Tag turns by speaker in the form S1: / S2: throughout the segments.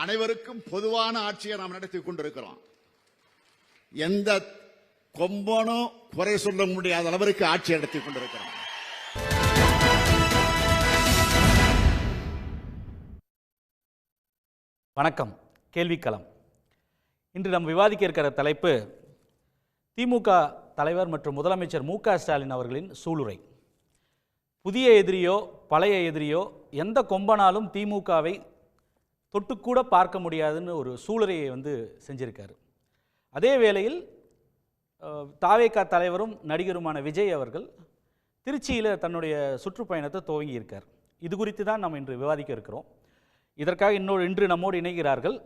S1: அனைவருக்கும் பொதுவான ஆட்சியை நாம் நடத்தி கொண்டிருக்கிறோம். எந்த கொம்பனும் குறை சொல்ல முடியாத அளவிற்கு ஆட்சி நடத்தி கொண்டிருக்கிறோம்.
S2: வணக்கம். கேள்விக்களம். இன்று நாம் விவாதிக்க இருக்கிற தலைப்பு திமுக தலைவர் மற்றும் முதலமைச்சர் மு.க. ஸ்டாலின் அவர்களின் சூளுரை. புதிய எதிரியோ பழைய எதிரியோ எந்த கொம்பனாலும் திமுகவை தொட்டுக்கூட பார்க்க முடியாதுன்னு ஒரு சூளுரையை செஞ்சிருக்காரு. அதே வேளையில் தாவேகா தலைவரும் நடிகருமான விஜய் அவர்கள் திருச்சியில் தன்னுடைய சுற்றுப்பயணத்தை துவங்கியிருக்கார். இது குறித்து தான் நாம் இன்று விவாதிக்க இருக்கிறோம். இதற்காக இன்று நம்மோடு இணைகிறார்கள்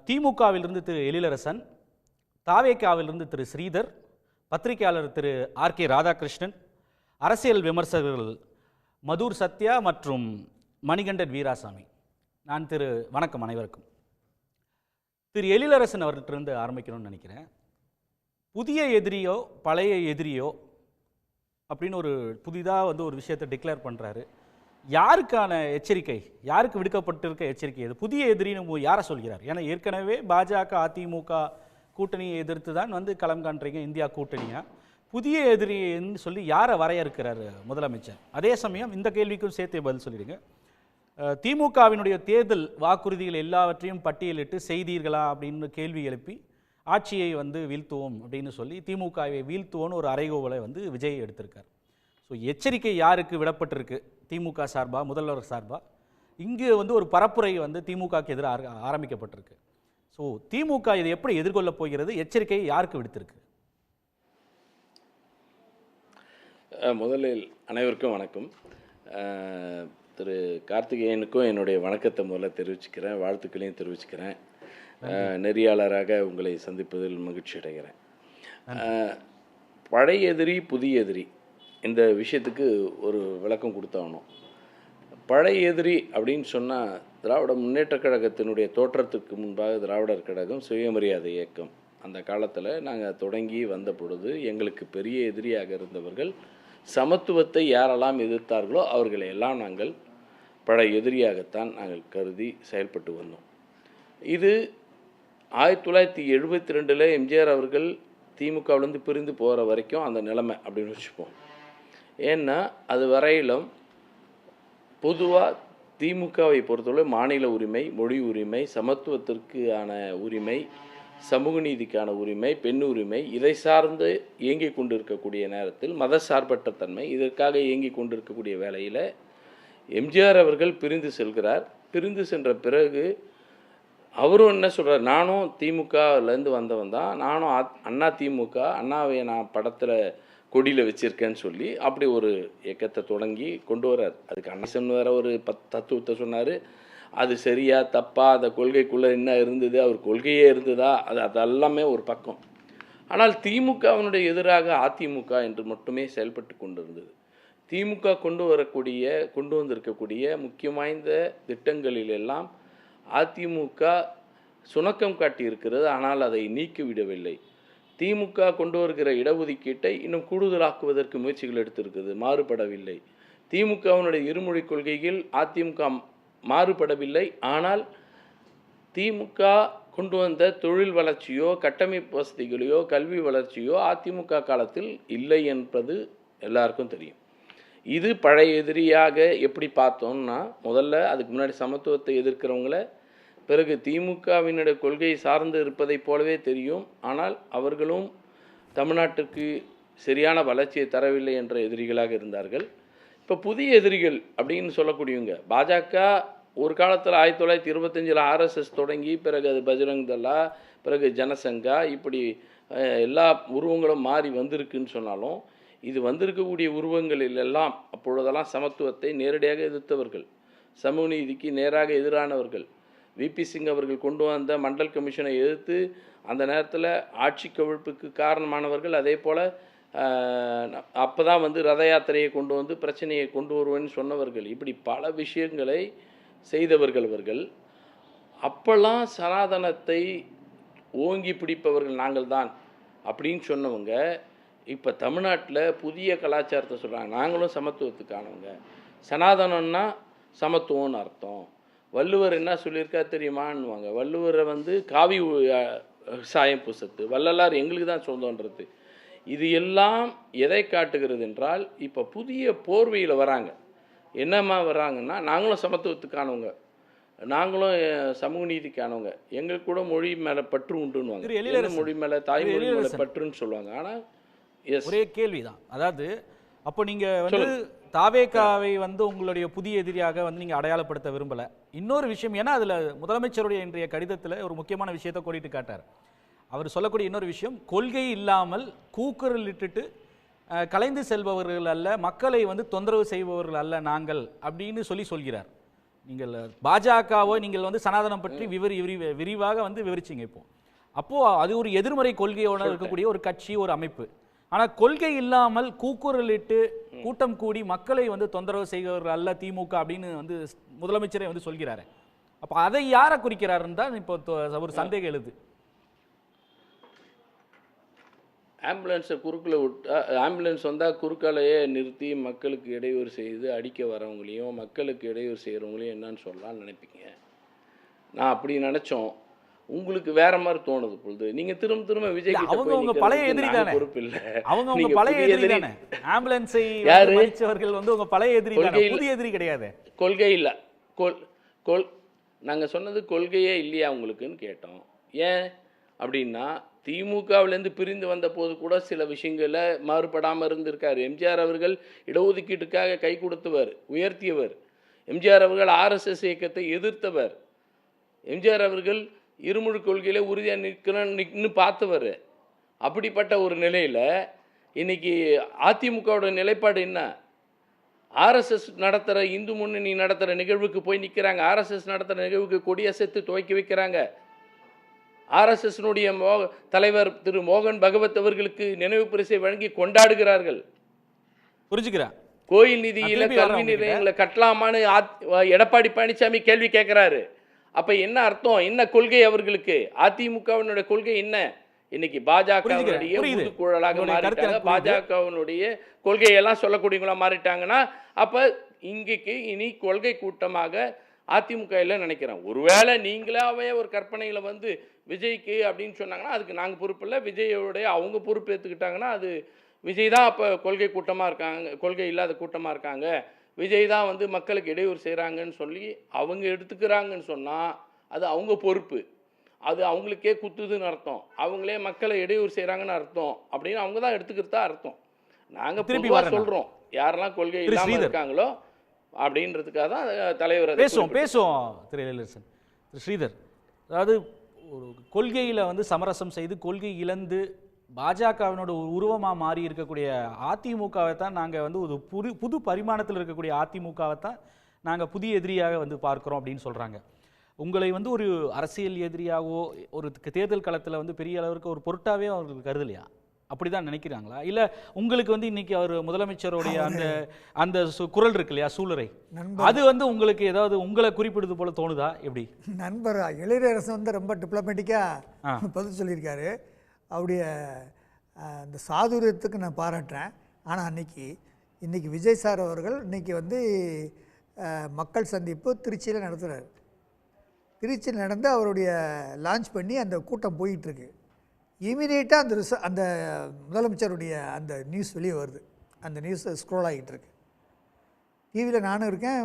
S2: திமுகவிலிருந்து திரு எழிலரசன், தாவேகாவிலிருந்து திரு ஸ்ரீதர், பத்திரிகையாளர் திரு ஆர்.கே. ராதாகிருஷ்ணன், அரசியல் விமர்சகர்கள் மதுர் சத்யா மற்றும் மணிகண்டன் வீராசாமி. நான் வணக்கம் அனைவருக்கும். திரு எழிலரசன் அவர்கிட்ட ஆரம்பிக்கணும்னு நினைக்கிறேன். புதிய எதிரியோ பழைய எதிரியோ அப்படின்னு ஒரு புதிதாக ஒரு விஷயத்தை டிக்ளேர் பண்ணுறாரு. யாருக்கான எச்சரிக்கை, யாருக்கு விடுக்கப்பட்டிருக்க எச்சரிக்கை? அது புதிய எதிரின்னு யாரை சொல்கிறார்? ஏன்னா ஏற்கனவே பாஜக அதிமுக கூட்டணியை எதிர்த்து தான் களம் காண்றீங்க இந்தியா கூட்டணியா. புதிய எதிரின்னு சொல்லி யாரை வரையறுக்கிறார் முதலமைச்சர்? அதே சமயம் இந்த கேள்விக்கும் சேர்த்து பதில் சொல்லிடுங்க. திமுகவினுடைய தேர்தல் வாக்குறுதிகள் எல்லாவற்றையும் பட்டியலிட்டு செய்தீர்களா அப்படின்னு கேள்வி எழுப்பி ஆட்சியை வீழ்த்துவோம் அப்படின்னு சொல்லி திமுகவை வீழ்த்துவோன்னு ஒரு அறைகோவலை விஜய் எடுத்திருக்கார். ஸோ எச்சரிக்கை யாருக்கு விடப்பட்டிருக்கு? திமுக சார்பா, முதல்வர் சார்பா? இங்கு ஒரு பரப்புரை திமுகவுக்கு எதிராக ஆரம்பிக்கப்பட்டிருக்கு. ஸோ திமுக இதை எப்படி எதிர்கொள்ளப் போகிறது? எச்சரிக்கை யாருக்கு விடுத்திருக்கு?
S3: முதலில் அனைவருக்கும் வணக்கம். திரு கார்த்திகேயனுக்கும் என்னுடைய வணக்கத்தை முதல்ல தெரிவிச்சுக்கிறேன், வாழ்த்துக்களையும் தெரிவிச்சுக்கிறேன். நெறியாளராக உங்களை சந்திப்பதில் மகிழ்ச்சி அடைகிறேன். பழைய எதிரி புதிய எதிரி இந்த விஷயத்துக்கு ஒரு விளக்கம் கொடுத்தாகணும். பழைய எதிரி அப்படின்னு சொன்னால் திராவிட முன்னேற்ற கழகத்தினுடைய தோற்றத்துக்கு முன்பாக திராவிடர் கழகம் சுயமரியாதை இயக்கம் அந்த காலத்தில் நாங்கள் தொடங்கி வந்த பொழுது எங்களுக்கு பெரிய எதிரியாக இருந்தவர்கள் சமத்துவத்தை யாரெல்லாம் எதிர்த்தார்களோ அவர்களை எல்லாம் நாங்கள் பழைய எதிரியாகத்தான் நாங்கள் கருதி செயல்பட்டு வந்தோம். இது 1972 எம்ஜிஆர் அவர்கள் திமுகவிலேருந்து பிரிந்து போகிற வரைக்கும் அந்த நிலைமை அப்படின்னு வச்சுப்போம். ஏன்னா அது வரையிலும் பொதுவாக திமுகவை பொறுத்தவரை மாநில உரிமை, மொழி உரிமை, சமத்துவத்திற்கான உரிமை, சமூக நீதிக்கான உரிமை, பெண் உரிமை இதை சார்ந்து இயங்கி கொண்டிருக்கக்கூடிய நேரத்தில் மதசார்பற்ற தன்மை இதற்காக இயங்கி கொண்டிருக்கக்கூடிய வேளையில் எம்ஜிஆர் அவர்கள் பிரிந்து செல்கிறார். பிரிந்து சென்ற பிறகு அவரும் என்ன சொல்கிறார், நானும் திமுகலேருந்து வந்தவன் தான், நானும் அண்ணா திமுக, அண்ணாவை நான் படத்தில் கொடியில் வச்சுருக்கேன்னு சொல்லி அப்படி ஒரு இயக்கத்தை தொடங்கி கொண்டு வர்றார். அதுக்கு அண்ணன் வேற ஒரு தத்துவத்தை சொன்னார். அது சரியா தப்பா, அந்த கொள்கைக்குள்ளே என்ன இருந்தது, அவர் கொள்கையே இருந்ததா, அதெல்லாமே ஒரு பக்கம். ஆனால் திமுகவினுடைய எதிராக அதிமுக என்று மட்டுமே செயல்பட்டு கொண்டிருந்தது. திமுக கொண்டு வந்திருக்கக்கூடிய முக்கிய வாய்ந்த திட்டங்களிலெல்லாம் அதிமுக சுணக்கம் காட்டியிருக்கிறது. ஆனால் அதை நீக்கிவிடவில்லை. திமுக கொண்டு வருகிற இடஒதுக்கீட்டை இன்னும் கூடுதலாக்குவதற்கு முயற்சிகள் எடுத்திருக்கிறது, மாறுபடவில்லை. திமுகவினுடைய இருமொழி கொள்கையில் அதிமுக மாறுபடவில்லை. ஆனால் திமுக கொண்டு வந்த தொழில் வளர்ச்சியோ கட்டமைப்பு வசதிகளையோ கல்வி வளர்ச்சியோ அதிமுக காலத்தில் இல்லை என்பது எல்லாருக்கும் தெரியும். இது பழைய எதிரியாக எப்படி பார்த்தோம்னா, முதல்ல அதுக்கு முன்னாடி சமத்துவத்தை எதிர்க்கிறவங்கள, பிறகு திமுகவினுடைய கொள்கையை சார்ந்து இருப்பதைப் போலவே தெரியும். ஆனால் அவர்களும் தமிழ்நாட்டுக்கு சரியான வளர்ச்சியை தரவில்லை என்ற எதிரிகளாக இருந்தார்கள். இப்போ புதிய எதிரிகள் அப்படின்னு சொல்லக்கூடியவங்க பாஜக ஒரு காலத்தில் 1925 ஆர்எஸ்எஸ் தொடங்கி பிறகு அது பஜ்ரங் தளா, பிறகு ஜனசங்கா, இப்படி எல்லா உருவங்களும் மாறி வந்திருக்குன்னு சொன்னாலும் இது வந்திருக்கக்கூடிய உருவங்களில் எல்லாம் அப்பொழுதெல்லாம் சமத்துவத்தை நேரடியாக எதிர்த்தவர்கள், சமூக நீதிக்கு நேராக எதிரானவர்கள். விபி சிங் அவர்கள் கொண்டு வந்த மண்டல் கமிஷனை எதிர்த்து அந்த நேரத்தில் ஆட்சி கவிழ்ப்புக்கு காரணமானவர்கள். அதே போல் அப்போ தான் ரத யாத்திரையை கொண்டு வந்து பிரச்சனையை கொண்டு வருவேன்னு சொன்னவர்கள். இப்படி பல விஷயங்களை செய்தவர்கள் அவர்கள். அப்போல்லாம் சனாதனத்தை ஓங்கி பிடிப்பவர்கள் நாங்கள் தான் அப்படின்னு சொன்னவங்க இப்போ தமிழ்நாட்டில் புதிய கலாச்சாரத்தை சொல்கிறாங்க. நாங்களும் சமத்துவத்துக்கானவங்க, சனாதனம்னா சமத்துவம்னு அர்த்தம், வள்ளுவர் என்ன சொல்லியிருக்கா தெரியுமான்னுவாங்க. வள்ளுவரை வந்து காவி சாயம் பூசத்து, வள்ளலார் எங்களுக்கு தான் சொந்தன்றது. இது எல்லாம் எதை காட்டுகிறது என்றால், இப்போ புதிய போர்வையில் வராங்க. என்னம்மா வர்றாங்கன்னா, நாங்களும் சமத்துவத்துக்கானவங்க, நாங்களும் சமூக நீதிக்கானவங்க, எங்களுக்கு கூட மொழி மேலே பற்று உண்டுன்னுவாங்க. என்ன மொழி மேலே? தாய்மொழி மேலே பற்றுன்னு சொல்லுவாங்க. ஆனால்
S2: ஒரே கேள்விதான். அதாவது அப்போ நீங்க வந்து தாவேகாவை வந்து உங்களுடைய புதிய எதிரியாக வந்து நீங்க அடையாளப்படுத்த விரும்பல. இன்னொரு விஷயம், ஏன்னா அதுல முதலமைச்சருடைய இன்றைய கடிதத்தில் ஒரு முக்கியமான விஷயத்தை கோடிட்டு காட்டார். அவர் சொல்லக்கூடிய இன்னொரு விஷயம், கொள்கை இல்லாமல் கூக்குரலிட்டு கலைந்து செல்பவர்கள் அல்ல, மக்களை வந்து தொந்தரவு செய்பவர்கள் அல்ல நாங்கள் அப்படின்னு சொல்கிறார். நீங்கள் பாஜகவோ நீங்கள் வந்து சனாதனம் பற்றி விரிவாக வந்து விவரிச்சிங்க. அப்போ அது ஒரு எதிர்மறை கொள்கையோட இருக்கக்கூடிய ஒரு கட்சி, ஒரு அமைப்பு. ஆனால் கொள்கை இல்லாமல் கூக்குரலிட்டு கூட்டம் கூடி மக்களை வந்து தொந்தரவு செய்பவர்கள் அல்ல திமுக அப்படின்னு வந்து முதலமைச்சரே வந்து சொல்கிறாரு. அப்போ அதை யாரை குறிக்கிறாருன்னு தான் இப்போ ஒரு சந்தேகம் எழுது.
S3: ஆம்புலன்ஸை குறுக்கில் விட்டா, ஆம்புலன்ஸ் வந்தால் குறுக்காலையே நிறுத்தி மக்களுக்கு இடையூறு செய்து அடிக்க வரவங்களையும் மக்களுக்கு இடையூறு செய்கிறவங்களையும் என்னன்னு சொல்லலாம்னு நினைப்பீங்க. நான் அப்படி நினச்சோம், உங்களுக்கு வேற மாதிரி தோணுது பொழுது. நீங்க திரும்ப திரும்ப விஜய் கிட்ட
S2: அவங்க உங்க பழைய எதிரி தானே,
S3: பொறுப்பு இல்ல.
S2: அவங்க உங்க பழைய எதிரி தானே. ஆம்புலன்ஸை மதிச்சவர்கள் வந்து உங்க பழைய எதிரி தானே, புதிய எதிரி கிடையாது.
S3: கொள்கை இல்ல, நாங்க சொன்னது கொள்கையே இல்லையா உங்களுக்குன்னு கேட்டோம். ஏன் அப்படின்னா, திமுகவிலேருந்து பிரிந்து வந்த போது கூட சில விஷயங்கள மாறுபடாமல் இருந்திருக்காரு. எம்ஜிஆர் அவர்கள் இடஒதுக்கீட்டுக்காக கை கொடுத்தவர், உயர்த்தியவர். எம்ஜிஆர் அவர்கள் ஆர்எஸ்எஸ் இயக்கத்தை எதிர்த்தவர். எம்ஜிஆர் அவர்கள் இருமொழி கொள்கையில உறுதியாக நிற்கணும்னு பார்த்தவர். அப்படிப்பட்ட ஒரு நிலையில் இன்னைக்கு அதிமுகவோட நிலைப்பாடு என்ன? ஆர்எஸ்எஸ் நடத்துகிற, இந்து முன்னணி நடத்துகிற நிகழ்வுக்கு போய் நிற்கிறாங்க. ஆர்எஸ்எஸ் நடத்துகிற நிகழ்வுக்கு கொடியசைத்து துவக்கி வைக்கிறாங்க. ஆர்எஸ்எஸ்னுடைய தலைவர் திரு மோகன் பகவத் அவர்களுக்கு நினைவு பரிசை வழங்கி கொண்டாடுகிறார்கள்.
S2: புரிஞ்சுக்கிறேன்.
S3: கோயில் நிதியில கல்வி நிலையங்களை கட்டலாமான்னு எடப்பாடி பழனிசாமி கேள்வி கேட்கிறாரு. அப்ப என்ன அர்த்தம்? என்ன கொள்கை அவர்களுக்கு? அதிமுகவினுடைய கொள்கை என்ன? இன்னைக்கு பாஜகவினுடைய ஊதுகுழலாக மாறிட்டாங்க. பாஜகவினுடைய கொள்கையெல்லாம் சொல்லக்கூடியவங்களா மாறிட்டாங்கன்னா, அப்ப இங்கேக்கு இனி கொள்கை கூட்டமாக அதிமுக இல்லை நினைக்கிறேன். ஒருவேளை நீங்களாவே ஒரு கற்பனையில வந்து விஜய்க்கு அப்படின்னு சொன்னாங்கன்னா அதுக்கு நாங்கள் பொறுப்பு இல்லை. விஜயோடைய அவங்க பொறுப்பு ஏற்றுக்கிட்டாங்கன்னா அது விஜய் தான் அப்போ கொள்கை கூட்டமாக இருக்காங்க, கொள்கை இல்லாத கூட்டமாக இருக்காங்க, விஜய் தான் வந்து மக்களுக்கு இடையூறு செய்கிறாங்கன்னு சொல்லி அவங்க எடுத்துக்கிறாங்கன்னு சொன்னால் அது அவங்க பொறுப்பு. அது அவங்களுக்கே குத்துதுன்னு அர்த்தம். அவங்களே மக்களை இடையூறு செய்கிறாங்கன்னு அர்த்தம். அப்படின்னு அவங்க தான் எடுத்துக்கிறதா அர்த்தம். நாங்கள் பொதுவாக சொல்கிறோம், யாரெல்லாம் கொள்கை இல்லாமல் இருக்காங்களோ அப்படின்றதுக்காக தான் தலைவர்
S2: பேசுவோம். திரு ஸ்ரீதர், அதாவது ஒரு கொள்கையில் வந்து சமரசம் செய்து கொள்கை இழந்து பாஜகவினோட ஒரு உருவமாக மாறி இருக்கக்கூடிய அதிமுகவை தான் நாங்கள் வந்து ஒரு புது பரிமாணத்தில் இருக்கக்கூடிய அதிமுகவை தான் நாங்கள் புதிய எதிரியாக வந்து பார்க்குறோம் அப்படின்னு சொல்கிறாங்க. உங்களை வந்து ஒரு அரசியல் எதிரியாகவோ ஒரு தேர்தல் களத்தில் வந்து பெரிய அளவுக்கு ஒரு பொருட்டாவே அவர்களுக்கு கருதலையா? அப்படிதான் நினைக்கிறாங்களா? இல்லை உங்களுக்கு வந்து இன்னைக்கு அவர் முதலமைச்சருடைய அந்த அந்த குரல் இருக்கு இல்லையா, சூளுரை, அது வந்து உங்களுக்கு ஏதாவது உங்களை குறிப்பிடுது போல தோணுதா? எப்படி
S4: நண்பர் இளையரசு வந்து ரொம்ப டிப்ளமேட்டிக்காக பதில் சொல்லியிருக்காரு. அவருடைய அந்த சாதுரியத்துக்கு நான் பாராட்டுறேன். ஆனால் இன்னைக்கு விஜய் சார் அவர்கள் இன்னைக்கு வந்து மக்கள் சந்திப்பு திருச்சியில் நடத்துகிறார். திருச்சியில் நடந்து அவருடைய லான்ச் பண்ணி அந்த கூட்டம் போயிட்டுருக்கு. இமீடியட்டாக அந்த முதலமைச்சருடைய அந்த நியூஸ் வெளியே வருது. அந்த நியூஸ் ஸ்க்ரோல் ஆகிட்டு இருக்கு. டிவியில் நானும் இருக்கேன்,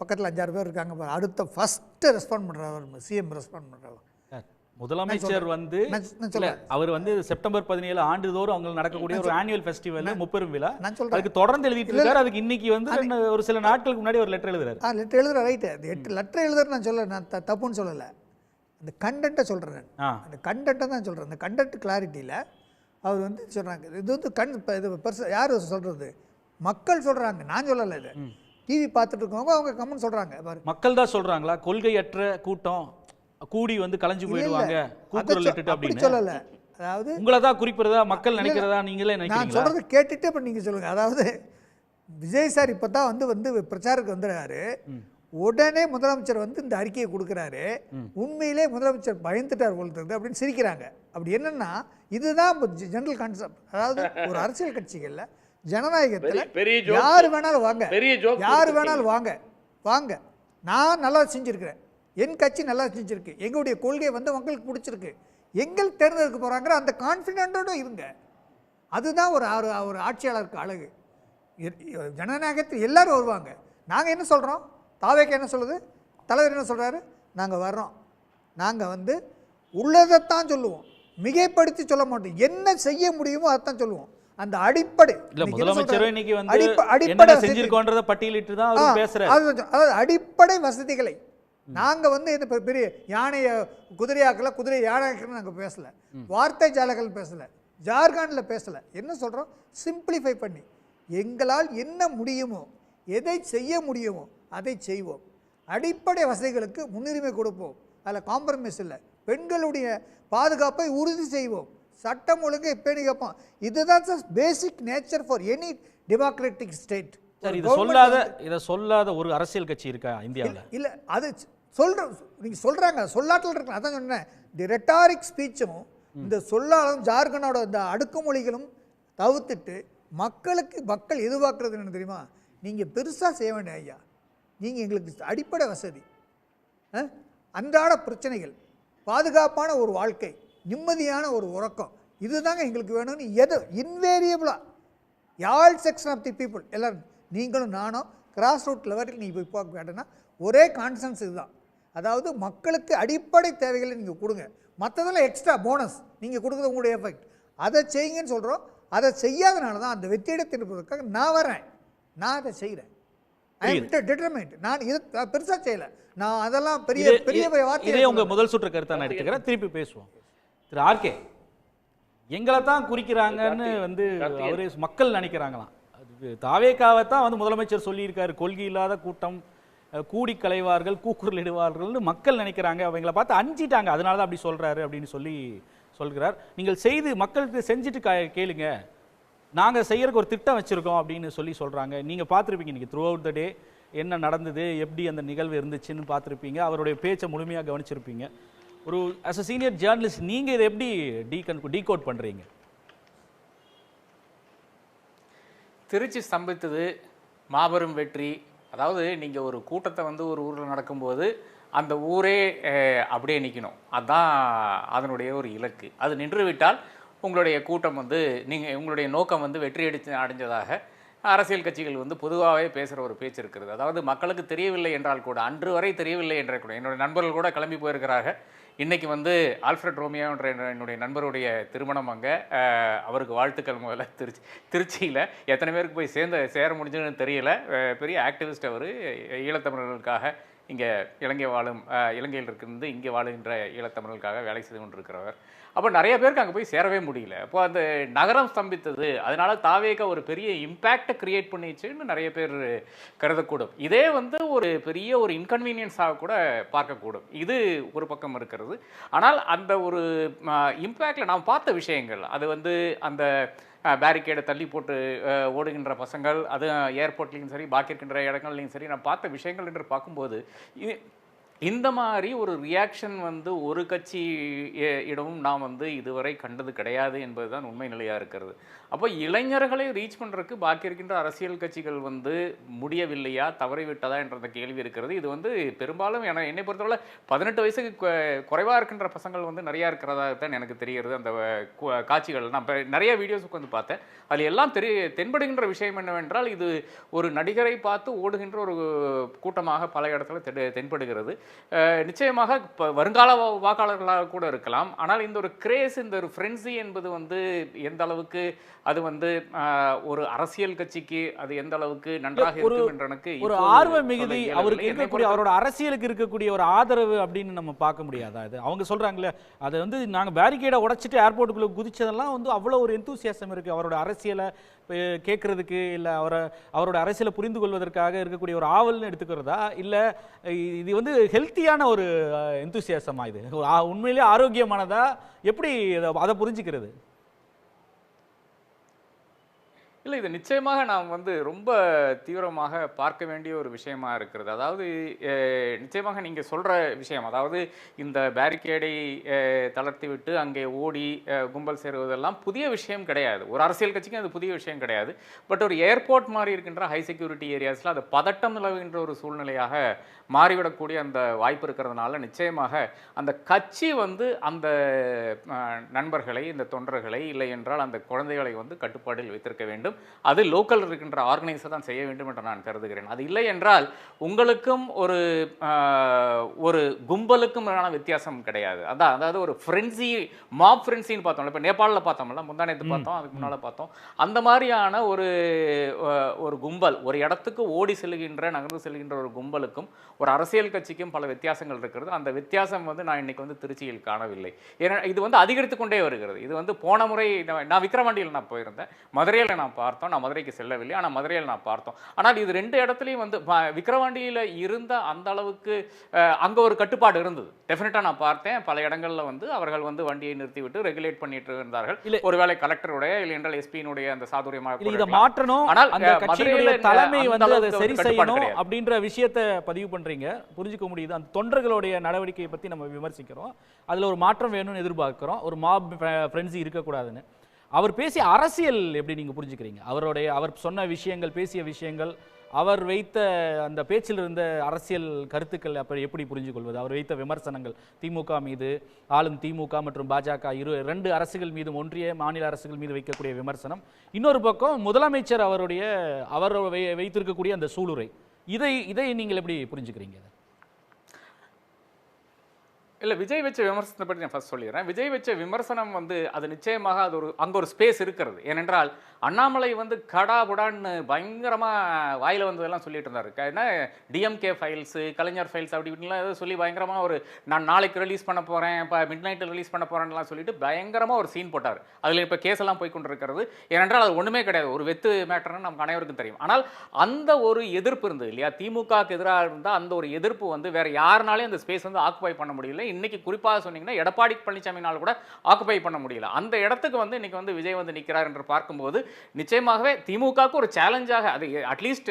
S4: பக்கத்தில் 5-6 பேர் இருக்காங்க. அடுத்த ஃபஸ்ட்டு ரெஸ்பாண்ட் பண்ணுறவர் சிஎம் ரெஸ்பாண்ட் பண்ணுறவர்
S2: முதலமைச்சர் வந்து அவர் வந்து செப்டம்பர் 17 ஆண்டுதோறும் அவங்க நடக்கக்கூடிய ஒரு ஆனுவல் ஃபெஸ்டிவல் முப்பெரும் விழா, அதுக்கு தொடர்ந்து எழுதிட்டு இருக்காரு. அதுக்கு இன்னைக்கு வந்து ஒரு சில நாட்களுக்கு முன்னாடி ஒரு லெட்டர் எழுதுறாரு.
S4: லெட்டர் எழுதுற ரைட்டு, லெட்டர் எழுதுற நான் சொல்ல, நான் தப்புன்னு சொல்லலை, அந்த கண்டென்ட்டை சொல்கிறேன். அந்த கண்டென்ட்டை தான் சொல்கிறேன். அந்த கண்டென்ட் கிளாரிட்டியில் அவர் வந்து சொல்கிறாங்க. இது வந்து இது யார் சொல்கிறது? மக்கள் சொல்கிறாங்க, நான் சொல்லலை. இது டிவி பார்த்துட்டு இருக்கவங்க அவங்க கமெண்ட் சொல்கிறாங்க.
S2: மக்கள் தான் சொல்கிறாங்களா? கொள்கையற்ற கூட்டம் கூடி வந்து கலைஞ்சு போயிடுவாங்க
S4: அப்படி சொல்லலை. அதாவது
S2: உங்களை தான் குறிப்பிடுறதா மக்கள் நினைக்கிறதா? நீங்களே
S4: நான் சொல்கிறத கேட்டுட்டு இப்போ நீங்கள் சொல்லுங்கள். அதாவது விஜய் சார் இப்போ தான் வந்து பிரச்சாரத்துக்கு வந்துடுறாரு. உடனே முதலமைச்சர் வந்து இந்த அறிக்கையை கொடுக்குறாரு. உண்மையிலே முதலமைச்சர் பயந்துட்டார் போல அப்படின்னு சிரிக்கிறாங்க. அப்படி என்னன்னா இதுதான் ஜெனரல் கான்செப்ட். அதாவது ஒரு அரசியல் கட்சிகளில் ஜனநாயகத்தில் யார் வேணாலும் வாங்க, யார் வேணாலும் வாங்க, நான் நல்லா செஞ்சுருக்கிறேன், என் கட்சி நல்லா செஞ்சுருக்கு, எங்களுடைய கொள்கை வந்து மக்களுக்கு பிடிச்சிருக்கு, எங்கள் தேர்ந்தெடுக்க போகிறாங்கிற அந்த கான்ஃபிடென்ட்டோடு இருங்க. அதுதான் ஒரு ஆட்சியாளருக்கு அழகு. ஜனநாயகத்தில் எல்லாரும் வருவாங்க. நாங்கள் என்ன சொல்கிறோம், தாவேக்கு என்ன சொல்லுது, தலைவர் என்ன சொல்கிறாரு, நாங்கள் வர்றோம், நாங்கள் வந்து உள்ளதைத்தான் சொல்லுவோம், மிகைப்படுத்தி சொல்ல மாட்டோம், என்ன செய்ய முடியுமோ அதைத்தான் சொல்லுவோம். அந்த அடிப்படை அடிப்படை வசதிகளை நாங்கள் வந்து இந்த பெரிய யானையை குதிரையாக்கல, குதிரை யானையாக்கல நாங்கள் பேசலை, வார்த்தை ஜாலங்கள் பேசலை, ஜார்கானில் பேசலை. என்ன சொல்கிறோம், சிம்பிளிஃபை பண்ணி எங்களால் என்ன முடியுமோ, எதை செய்ய முடியுமோ அதை செய்வோம். அடிப்படை வசதிகளுக்கு முன்னுரிமை கொடுப்போம், அதில் காம்ப்ரமைஸ் இல்லை. பெண்களுடைய பாதுகாப்பை உறுதி செய்வோம், சட்டம் ஒழுங்கை பேணி கேட்போம். இதுதான் basic nature for any democratic state.
S2: இதை சொல்லாத ஒரு அரசியல் கட்சி இருக்கா இந்தியாவில்?
S4: இல்லை, அது நீங்கள் சொல்கிறாங்க, சொல்லாட்டில் இருக்கலாம். அதான் சொன்னேன், தி ரெட்டாரிக் ஸ்பீச்சும் இந்த சொல்லாலும் ஜார்க்கண்டோட இந்த அடுக்குமொழிகளும் தவிர்த்துட்டு மக்கள் எதிர்பார்க்குறது என்ன தெரியுமா, நீங்கள் பெருசாக செய்ய வேண்டிய ஐயா, நீங்கள் எங்களுக்கு அடிப்படை வசதி, அன்றாட பிரச்சனைகள், பாதுகாப்பான ஒரு வாழ்க்கை, நிம்மதியான ஒரு உறக்கம், இதுதாங்க எங்களுக்கு வேணும்னு எது இன்வேரியபிளாக all section of the people எல்லோரும், நீங்களும் நானும் கிராஸ் ரூட் லெவலில் நீங்கள் போய் பார்க்க கேட்டேன்னா ஒரே கான்சன்ஸ் இதுதான். அதாவது மக்களுக்கு அடிப்படை தேவைகளை நீங்கள் கொடுங்க, மற்றதெல்லாம் எக்ஸ்ட்ரா போனஸ் நீங்கள் கொடுக்குறது உங்களுடைய எஃபெக்ட், அதை செய்யுங்கன்னு சொல்கிறோம். அதை செய்யாதனால தான் அந்த வெற்றியிட திருப்பதற்காக நான் வரேன், நான் அதை செய்கிறேன். I am determined. நான் இது பெருசாக செய்யலை, நான் அதெல்லாம் பெரிய பெரிய வார்த்தை.
S2: உங்கள் முதல் சுற்று கருத்தை நான் எடுத்துக்கிறேன், திருப்பி பேசுவோம். திரு ஆர்கே, எங்களை தான் குறிக்கிறாங்கன்னு வந்து அவரே மக்கள் நினைக்கிறாங்களாம். அது தாவேக்காவை தான் வந்து முதலமைச்சர் சொல்லியிருக்காரு, கொள்கை இல்லாத கூட்டம், கூடி கலைவார்கள், கூக்குரலிடுவார்கள்னு மக்கள் நினைக்கிறாங்க, அவங்கள பார்த்து அஞ்சிட்டாங்க, அதனால தான் அப்படி சொல்கிறாரு அப்படின்னு சொல்கிறார். நீங்கள் செய்து மக்களுக்கு செஞ்சுட்டு கேளுங்க, நாங்கள் செய்யறதுக்கு ஒரு திட்டம் வச்சுருக்கோம் அப்படின்னு சொல்கிறாங்க. நீங்கள் பார்த்துருப்பீங்க, நீங்கள் த்ரூ அவுட் த டே என்ன நடந்தது, எப்படி அந்த நிகழ்வு இருந்துச்சுன்னு பார்த்துருப்பீங்க, அவருடைய பேச்சை முழுமையாக கவனிச்சிருப்பீங்க. ஒரு அஸ் அ சீனியர் ஜேர்னலிஸ்ட் நீங்கள் இதை எப்படி டீகோட் பண்ணுறீங்க?
S5: திருச்சி ஸ்தம்பித்தது மாபெரும் வெற்றி. அதாவது நீங்கள் ஒரு கூட்டத்தை வந்து ஒரு ஊரில் நடக்கும்போது அந்த ஊரே அப்படியே நிற்கணும், அதுதான் அதனுடைய ஒரு இலக்கு. அது நின்றுவிட்டால் உங்களுடைய கூட்டம் வந்து உங்களுடைய நோக்கம் வந்து வெற்றி அடைஞ்சதாக அரசியல் கட்சிகள் வந்து பொதுவாகவே பேசுகிற ஒரு பேச்சு இருக்கிறது. அதாவது மக்களுக்கு தெரியவில்லை என்றால் கூட, அன்று வரை தெரியவில்லை என்ற கூட, என்னுடைய நண்பர்கள் கூட கிளம்பி போயிருக்கிறாங்க. இன்றைக்கி வந்து ஆல்ஃப்ரெட் ரோமியோ என்ற என்னுடைய நண்பருடைய திருமணம் அங்கே, அவருக்கு வாழ்த்துக்கள். முதல்ல திருச்சியில் எத்தனை பேருக்கு போய் சேர முடிஞ்சுன்னு தெரியல. பெரிய ஆக்டிவிஸ்ட் அவர், ஈழத்தமிழர்களுக்காக இங்கே இலங்கையில் இருந்து இங்கே வாழுகின்ற ஈழத்தமிழர்களுக்காக வேலை செய்து கொண்டிருக்கிறவர். அப்போ நிறைய பேருக்கு அங்கே போய் சேரவே முடியல. அப்போ அந்த நகரம் ஸ்தம்பித்தது, அதனால தாவேக ஒரு பெரிய இம்பேக்டை கிரியேட் பண்ணிச்சுன்னு நிறைய பேர் கருதக்கூடும். இதே வந்து ஒரு பெரிய ஒரு இன்கன்வீனியன்ஸாக கூட பார்க்கக்கூடும். இது ஒரு பக்கம் இருக்கிறது. ஆனால் அந்த ஒரு இம்பேக்டில் நாம் பார்த்த விஷயங்கள், அது வந்து அந்த பேரிகேடை தள்ளி போட்டு ஓடுகின்ற பசங்கள், அது ஏர்போர்ட்லேயும் சரி பாக்கி இருக்கின்ற இடங்கள்லையும் சரி நான் பார்த்த விஷயங்கள் என்று பார்க்கும்போது இந்த மாதிரி ஒரு ரியாக்ஷன் வந்து ஒரு கட்சி இடமும் நாம் வந்து இதுவரை கண்டது கிடையாது என்பது தான் உண்மை நிலையாக இருக்கிறது. அப்போ இளைஞர்களை ரீச் பண்ணுறதுக்கு பாக்கி இருக்கின்ற அரசியல் கட்சிகள் வந்து முடியவில்லையா, தவறிவிட்டதா என்ற கேள்வி இருக்கிறது. இது வந்து பெரும்பாலும் என்னை பொறுத்தவரை 18 வயசுக்கு குறைவாக இருக்கின்ற பசங்கள் வந்து நிறையா இருக்கிறதாகத்தான் எனக்கு தெரிகிறது. அந்த காட்சிகள் நான் நிறைய வீடியோஸுக்கு வந்து பார்த்தேன். அதில் எல்லாம் தென்படுகின்ற விஷயம் என்னவென்றால், இது ஒரு நடிகரை பார்த்து ஓடுகின்ற ஒரு கூட்டமாக பல இடத்துல தென்படுகிறது. நிச்சயமாக வருங்கால வாக்காளர்களாக கூட இருக்கலாம். ஆனால் இந்த ஒரு கிரேஸ், இந்த ஒரு ஃப்ரெண்ட்ஸி என்பது வந்து எந்த அளவுக்கு அது வந்து ஒரு அரசியல் கட்சிக்கு அது எந்த அளவுக்கு நன்றாக இருக்கும் என்று எனக்கு
S2: ஒரு ஆர்வ மிகுதி அவருக்கு இருக்கக்கூடிய, அவரோட அரசியலுக்கு இருக்கக்கூடிய ஒரு ஆதரவு அப்படின்னு நம்ம பார்க்க முடியாதா? அது அவங்க சொல்றாங்களே, அதை வந்து நாங்கள் பேரிகேடை உடைச்சிட்டு ஏர்போர்ட்டுக்குள்ள குதிச்சதெல்லாம் வந்து அவ்வளோ ஒரு எந்தூசியாசம் இருக்கு அவரோட அரசியலை கேட்கறதுக்கு, இல்லை அவரோட அரசியலை புரிந்து கொள்வதற்காக இருக்கக்கூடிய ஒரு ஆவல்னு எடுத்துக்கிறதா, இல்லை இது வந்து ஹெல்த்தியான ஒரு எந்தூசியாசமா, இது உண்மையிலேயே ஆரோக்கியமானதா, எப்படி அதை புரிஞ்சுக்கிறது?
S5: இல்லை, இது நிச்சயமாக நாம் வந்து ரொம்ப தீவிரமாக பார்க்க வேண்டிய ஒரு விஷயமா இருக்கிறது. அதாவது நிச்சயமாக நீங்கள் சொல்கிற விஷயம், அதாவது இந்த பேரிகேடை தளர்த்தி விட்டு அங்கே ஓடி கும்பல் சேருவதெல்லாம் புதிய விஷயம் கிடையாது. ஒரு அரசியல் கட்சிக்கு அது புதிய விஷயம் கிடையாது. பட் ஒரு ஏர்போர்ட் மாதிரி இருக்கின்ற ஹை செக்யூரிட்டி ஏரியாஸில் அது பதட்டம் நிலவுகின்ற ஒரு சூழ்நிலையாக மாறிவிடக்கூடிய அந்த வாய்ப்பு இருக்கிறதுனால நிச்சயமாக அந்த கட்சி வந்து அந்த நண்பர்களை, இந்த தொண்டர்களை, இல்லை என்றால் அந்த குழந்தைகளை வந்து கட்டுப்பாட்டில் வைத்திருக்க வேண்டும். அது லோக்கல் இருக்கின்ற ஆர்கனைசர் தான் செய்ய வேண்டும் என்று நான் கருதுகிறேன். அது இல்லை என்றால் உங்களுக்கும் ஒரு கும்பலுக்கும் வித்தியாசம் கிடையாது. அதாவது ஒரு ஃப்ரெண்ட்ஸி, மாப் ஃப்ரெண்ட்ஸின்னு பார்த்தோம். இப்போ நேபாளில் பார்த்தோம்ல, முந்தானத்து பார்த்தோம், அதுக்கு முன்னால் பார்த்தோம். அந்த மாதிரியான ஒரு கும்பல், ஒரு இடத்துக்கு ஓடி செல்கின்ற, நகர்ந்து செல்கின்ற ஒரு கும்பலுக்கும் ஒரு அரசியல் கட்சிக்கும் பல வித்தியாசங்கள் இருக்கிறது. அந்த வித்தியாசம் வந்து நான் இன்னைக்கு வந்து திருச்சியில் காணவில்லை. ஏன்னா இது வந்து அதிகரித்து கொண்டே வருகிறது. இது வந்து போன முறை நான் விக்கிரவாண்டியில் நான் போயிருந்தேன், மதுரையில் நான் பார்த்தோம். நான் மதுரைக்கு செல்லவில்லை, ஆனால் மதுரையில் நான் பார்த்தோம். ஆனால் இது 2 இடத்துலையும் வந்து விக்கிரவாண்டியில் இருந்த அந்த அளவுக்கு அங்கே ஒரு கட்டுப்பாடு இருந்தது. டெஃபினட்டாக நான் பார்த்தேன். பல இடங்களில் வந்து அவர்கள் வந்து வண்டியை நிறுத்திவிட்டு ரெகுலேட் பண்ணிட்டு இருந்தார்கள். ஒருவேளை கலெக்டருடைய இல்லை என்றால் எஸ்பியினுடைய அந்த சாதுரியமாக
S2: இதை மாற்றணும்,
S5: ஆனால்
S2: அந்த கட்சியுடைய தலைமை வந்து அதை சரி செய்யணும்
S5: கிடையாது
S2: அப்படின்ற விஷயத்தை பதிவு பண்றீங்க, புரிஞ்சுக்க முடியுது. அந்த தொண்டர்களுடைய நடவடிக்கையை பத்தி நம்ம விமர்சிக்கிறோம், அதுல ஒரு மாற்றம் வேணும்னு எதிர்பார்க்கிறோம், ஒரு மாப் ஃப்ரெண்ட்ஸி இருக்கக்கூடாதுன்னு. அவர் பேசிய அரசியல் எப்படி நீங்க புரிஞ்சுக்கிறீங்க? அவர் சொன்ன விஷயங்கள், பேசிய விஷயங்கள், அவர் வைத்த அந்த பேச்சில் இருந்த அரசியல் கருத்துக்கள் அப்படி எப்படி புரிஞ்சு கொள்வது? அவர் வைத்த விமர்சனங்கள் திமுக மீது, ஆளும் திமுக மற்றும் பாஜக 2 அரசுகள் மீது, ஒன்றிய மாநில அரசுகள் மீது வைக்கக்கூடிய விமர்சனம், இன்னொரு பக்கம் முதலமைச்சர் அவர் வைத்திருக்கக்கூடிய அந்த சூளுரை, இதை நீங்கள் எப்படி புரிஞ்சுக்கிறீங்க?
S5: இல்லை, விஜய் வச்ச விமர்சனத்தை பற்றி நான் ஃபர்ஸ்ட் சொல்லிடுறேன். விஜய் வச்ச விமர்சனம் வந்து அது நிச்சயமாக அங்கே ஒரு ஸ்பேஸ் இருக்கிறது. ஏனென்றால் அண்ணாமலை வந்து கடாபுடான்னு பயங்கரமாக வாயில் வந்ததெல்லாம் சொல்லிட்டு இருந்தார். ஏன்னா டிஎம்கே ஃபைல்ஸு, கலைஞர் ஃபைல்ஸ் அப்படி இப்படிலாம் ஏதோ சொல்லி பயங்கரமாக நான் நாளைக்கு ரிலீஸ் பண்ண போகிறேன், இப்போ மிட் நைட்டில் ரிலீஸ் பண்ண போகிறேன்லாம் சொல்லிட்டு பயங்கரமாக ஒரு சீன் போட்டார். அதில் இப்போ கேஸ் எல்லாம் போய் கொண்டு இருக்கிறது. ஏனென்றால் அது ஒன்றுமே கிடையாது, ஒரு வெத்து மேட்டர்னு நமக்கு அனைவருக்கும் தெரியும். ஆனால் அந்த ஒரு எதிர்ப்பு இருந்தது இல்லையா, திமுகவுக்கு எதிராக இருந்தால் அந்த ஒரு எதிர்ப்பு வந்து வேற யாருனாலே அந்த ஸ்பேஸ் வந்து ஆக்குபை பண்ண முடியல. இன்னைக்கு குறிப்பாக சொன்னீங்கன்னா எடப்பாடி பழனிசாமினால் கூட ஆக்குபை பண்ண முடியல. அந்த இடத்துக்கு வந்து இன்னைக்கு வந்து விஜய் வந்து நிற்கிறார் என்று பார்க்கும்போது நிச்சயமாகவே திமுகவுக்கு ஒரு சேலஞ்சாக, அது அட்லீஸ்ட்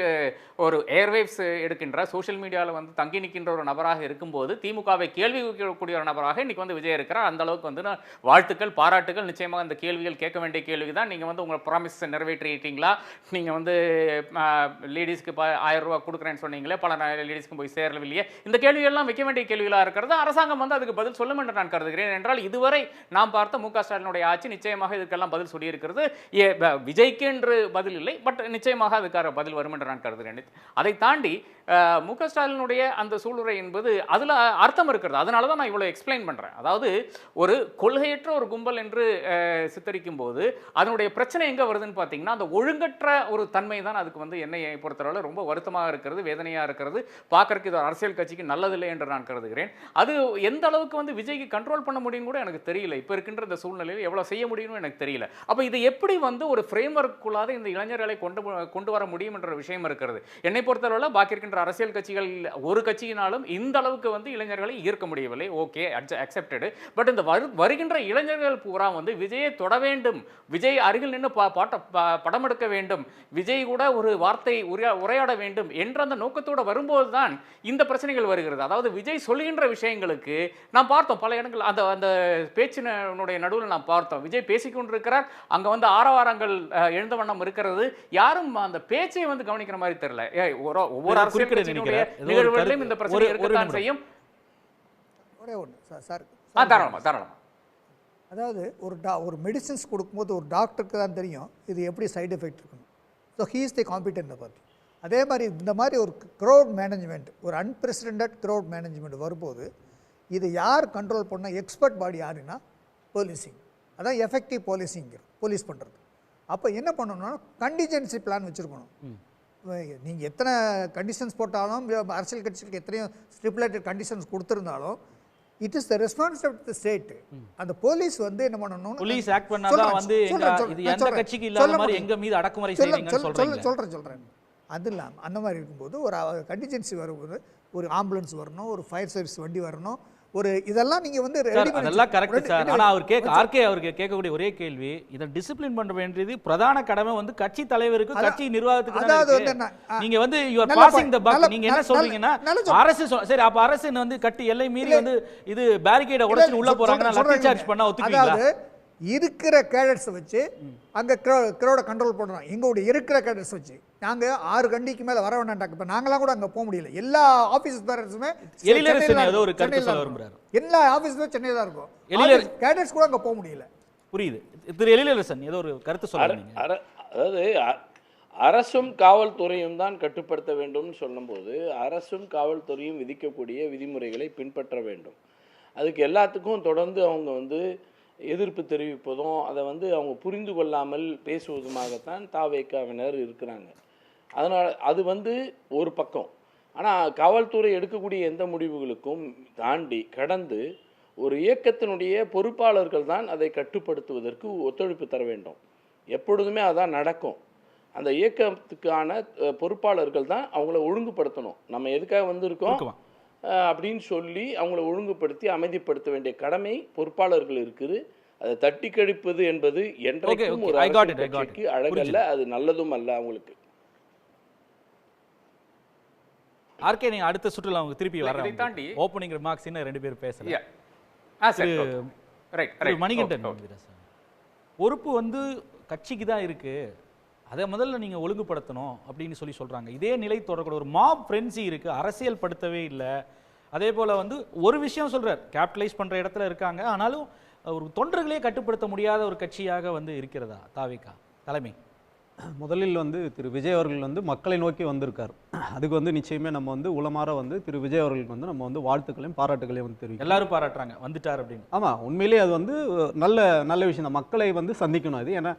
S5: ஒரு ஏர்வேவ்ஸ் எடுக்கின்ற சோஷியல் மீடியாவில் வந்து தங்கி நிற்கின்ற ஒரு நபராக இருக்கும்போது திமுகவை கேள்வி கேட்கக்கூடிய ஒரு நபராக இன்னைக்கு வந்து விஜய் இருக்கிறார். அந்த அளவுக்கு வந்து வாழ்த்துக்கள், பாராட்டுகள். நிச்சயமாக அந்த கேள்விகள் கேட்க வேண்டிய கேள்வி தான். நீங்கள் வந்து உங்கள் ப்ராமிஸ் நிறைவேற்றிட்டீங்களா? நீங்கள் வந்து லேடிஸ்க்கு 1000 ரூபா கொடுக்குறேன்னு சொன்னீங்களே, பல லேடிஸ்க்கும் போய் சேரவில்லையே, இந்த கேள்விகள்லாம் வைக்க வேண்டிய கேள்விகளாக இருக்கிறது. அரசாங்கம் வந்து அதுக்கு பதில் சொல்லும் என்று நான் கருதுகிறேன். என்றால் இதுவரை நாம் பார்த்த மு க ஸ்டாலினுடைய ஆட்சி நிச்சயமாக இதுக்கெல்லாம் பதில் சொல்லியிருக்கிறது. விஜய்க்கு என்று பதில் இல்லை, பட் நிச்சயமாக அதுக்காக பதில் வரும் என்று நான் கருதுகிறேன். அதை தாண்டி மு க ஸ்டாலினுடைய அந்த சூளுரை என்பது அதில் அர்த்தம் இருக்கிறது. அதனால தான் நான் இவ்வளோ எக்ஸ்பிளைன் பண்ணுறேன். அதாவது ஒரு கொள்கையற்ற ஒரு கும்பல் என்று சித்தரிக்கும் போது அதனுடைய பிரச்சனை எங்கே வருதுன்னு பார்த்தீங்கன்னா, அந்த ஒழுங்கற்ற ஒரு தன்மை தான் அதுக்கு வந்து என்னை பொறுத்தளவில் ரொம்ப வருத்தமாக இருக்கிறது, வேதனையாக இருக்கிறது. பார்க்கறதுக்கு இது அரசியல் கட்சிக்கு நல்லதில்லை என்று நான் கருதுகிறேன். அது எந்த அளவுக்கு வந்து விஜய்க்கு கண்ட்ரோல் பண்ண முடியும் கூட எனக்கு தெரியல. இப்போ இருக்கின்ற இந்த சூழ்நிலையில் எவ்வளோ செய்ய முடியும்னு எனக்கு தெரியல. அப்போ இது எப்படி வந்து ஒரு ஃப்ரேம் ஒர்க்குள்ளாத இந்த இளைஞர்களை கொண்டு வர முடியும் என்ற விஷயம் இருக்கிறது. என்னை பொறுத்தளவில் பாக்கி இருக்கின்ற அரசியல் கட்சிகள் ஒரு கட்சியினாலும் இந்த அளவுக்கு வந்து இளைஞர்களை ஈர்க்க முடியவில்லை. Okay, accepted. பட் இந்த வருகின்ற இளைஞர்கள் பூரா வந்து விஜயை தொட வேண்டும், விஜய் அருகில் நின்று படம் எடுக்க வேண்டும், விஜய் கூட ஒரு வார்த்தை உரையாட வேண்டும் என்ற அந்த நோக்கத்தோடு வரும்போது தான் இந்த பிரச்சனைகள் வருகிறது. அதாவது விஜய் சொல்லுகின்ற விஷயங்களுக்கு நாம் பார்த்தோம் பல இடங்கள், அந்த பேச்சினுடைய நடுவில் நாம் பார்த்தோம். விஜய் பேசிக்கொண்டிருக்கிறார், அங்கே வந்து ஆரவாரங்கள் எழுந்த வண்ணம் இருக்கிறது. யாரும் அந்த பேச்சை வந்து கவனிக்கிற மாதிரி தெரியல. ஒவ்வொரு அரசியல் கட்சியினுடைய நிகழ்வுகளிலும் இந்த பிரச்சனை இருக்கத்தான் செய்யும்.
S4: ஒரே ஒன்று சார்,
S5: தாராளமா.
S4: அதாவது ஒரு மெடிசின்ஸ் கொடுக்கும்போது ஒரு டாக்டருக்கு தான் தெரியும் இது எப்படி சைடு எஃபெக்ட் இருக்கணும். So he is the competent party. அதே மாதிரி இந்த மாதிரி ஒரு க்ரௌட் மேனேஜ்மெண்ட், ஒரு அன்பிரசிடென்டட் க்ரௌட் மேனேஜ்மெண்ட் வரும்போது இது யார் கண்ட்ரோல் பண்ண எக்ஸ்பர்ட் பாடி யாருன்னா போலீசிங். அதான் எஃபெக்டிவ் போலீஸ் பண்ணுறது. அப்போ என்ன பண்ணணும்னா கண்டிஜென்சி பிளான் வச்சுருக்கணும். நீங்கள் எத்தனை கண்டிஷன்ஸ் போட்டாலும், அரசியல் கட்சிகளுக்கு எத்தனையோ ஸ்டிப்புலேட்டட் கண்டிஷன்ஸ் கொடுத்துருந்தாலும், it is the responsibility of the state. அந்த போலீஸ் வந்து என்ன பண்ணணும்,
S2: போலீஸ் ஆக்ட் பண்ணாதான் வந்து இது எந்த கட்சிக்கு இல்லாத மாதிரி எங்க மீது அடக்குமுறை செய்வீங்கன்னு சொல்றீங்க.
S4: சொல்றேன். அது இல்லாமல் அந்த மாதிரி இருக்கும்போது ஒரு கண்டிஜென்சி வரும்போது ஒரு ஆம்புலன்ஸ் வரணும், ஒரு ஃபயர் சர்வீஸ் வண்டி வரணும், ஒரு இதெல்லாம் நீங்க வந்து
S2: சார்,
S4: ready பண்ணி
S2: அதெல்லாம் கரெக்ட்
S4: ரெண்டு-
S2: சார்.
S4: ரெண்டு-
S2: ஆனா அவர் அவருக்கு கேட்கக்கூடிய ஒரே கேள்வி, இதை டிசிப்ளின் பண்ண வேண்டியது பிரதான கடமை வந்து கட்சி தலைவருக்கு, கட்சி நிர்வாகத்துக்கு தானே
S4: அதாவது
S2: இருக்கு.
S4: வந்து
S2: நீங்க வந்து you are
S4: நல்ல
S2: passing the buck.
S4: நல்ல-
S2: நீங்க என்ன
S4: நல்ல-
S2: சொல்றீங்கன்னா
S4: நல்ல
S2: அரசு சரி, அப்ப அரசு வந்து கட்டி எல்லை மீறி வந்து இது பேரிகேட உடைச்சு உள்ள போறாங்கன்னா லத்தி சார்ஜ் பண்ணா ஒத்துக்குவீங்களா?
S4: அதாவது இருக்கிற கேடட்ஸ் வச்சு அங்க கிரௌட கண்ட்ரோல் பண்றோம். எங்களுடைய இருக்கிற கேடட்ஸ் வச்சு நாங்க 6 கண்டிக்கு மேல வர வேண்டாம். இப்ப நாங்களாம் கூட அங்க போக முடியல. எல்லா ஆபீஸ் பேரண்ட்ஸுமே
S2: எழிலரசன் ஏதோ ஒரு கருத்து சொல்ல விரும்புறாரு.
S4: எல்லா ஆபீஸுமே சென்னையில தான் இருக்கும். கேடட்ஸ் கூட அங்க போக முடியல.
S2: புரியுது. திரு எழிலரசன் ஏதோ ஒரு கருத்து சொல்றீங்க.
S3: அதாவது அரசும் காவல்துறையும் தான் கட்டுப்படுத்த வேண்டும்னு சொல்லும்போது அரசும் காவல்துறையும் விதிக்கக்கூடிய விதிமுறைகளை பின்பற்ற வேண்டும். அதுக்கு எல்லாத்துக்கும் தொடர்ந்து அவங்க வந்து எதிர்ப்பு தெரிவிப்பதும் அதை வந்து அவங்க புரிந்து கொள்ளாமல் பேசுவதுமாகத்தான் தாவேக்காவினர் இருக்கிறாங்க. அதனால் அது வந்து ஒரு பக்கம். ஆனால் காவல்துறை எடுக்கக்கூடிய எந்த முடிவுகளுக்கும் தாண்டி கடந்து ஒரு இயக்கத்தினுடைய பொறுப்பாளர்கள் தான் அதை கட்டுப்படுத்துவதற்கு ஒத்துழைப்பு தர வேண்டும். எப்பொழுதுமே அதான் நடக்கும். அந்த இயக்கத்துக்கான பொறுப்பாளர்கள் தான் அவங்கள ஒழுங்குபடுத்தணும். நம்ம எதுக்காக வந்திருக்கோம் அப்படின்னு சொல்லி அவங்கள ஒழுங்குபடுத்தி அமைதிப்படுத்த வேண்டிய கடமை பொறுப்பாளர்கள் இருக்குது. அதை தட்டி கழிப்பது என்பது என்றைக்கும் ஒரு கட்சிக்கு அழகல்ல, அது நல்லதும் அல்ல அவங்களுக்கு.
S2: ஆர்கே, நீங்க அடுத்த சுற்றுல அவங்க திருப்பி வர்றாங்க. தாண்டி ஓப்பனிங் ரிமார்க்ஸ் இன்னும் 2 பேர் பேசலாம். மணிகண்டன், பொறுப்பு வந்து கட்சிக்கு தான் இருக்கு, அதை முதல்ல நீங்க ஒழுங்குபடுத்தணும் அப்படின்னு சொல்றாங்க. இதே நிலை தொடரக்கூடிய ஒரு மாப் ஃப்ரெண்ட்ஸி இருக்கு, அரசியல் படுத்தவே இல்லை. அதே போல வந்து ஒரு விஷயம் சொல்றார், கேபிட்டலைஸ் பண்ற இடத்துல இருக்காங்க, ஆனாலும் ஒரு தொண்டர்களே கட்டுப்படுத்த முடியாத ஒரு கட்சியாக வந்து இருக்கிறதா தாவேகா தலைமை?
S6: முதலில் வந்து திரு விஜய் அவர்கள் வந்து மக்களை நோக்கி வந்திருக்கார். அதுக்கு வந்து நிச்சயமே நம்ம வந்து உளமாற வந்து திரு விஜய் அவர்களுக்கு வந்து நம்ம வந்து வாழ்த்துக்களையும் பாராட்டுகளையும் வந்து தெரிவிக்கும்.
S2: எல்லாரும் பாராட்டுறாங்க வந்துட்டார் அப்படின்னு.
S6: ஆமாம், உண்மையிலேயே அது வந்து நல்ல விஷயம் தான். மக்களை வந்து சந்திக்கணும். இது ஏன்னா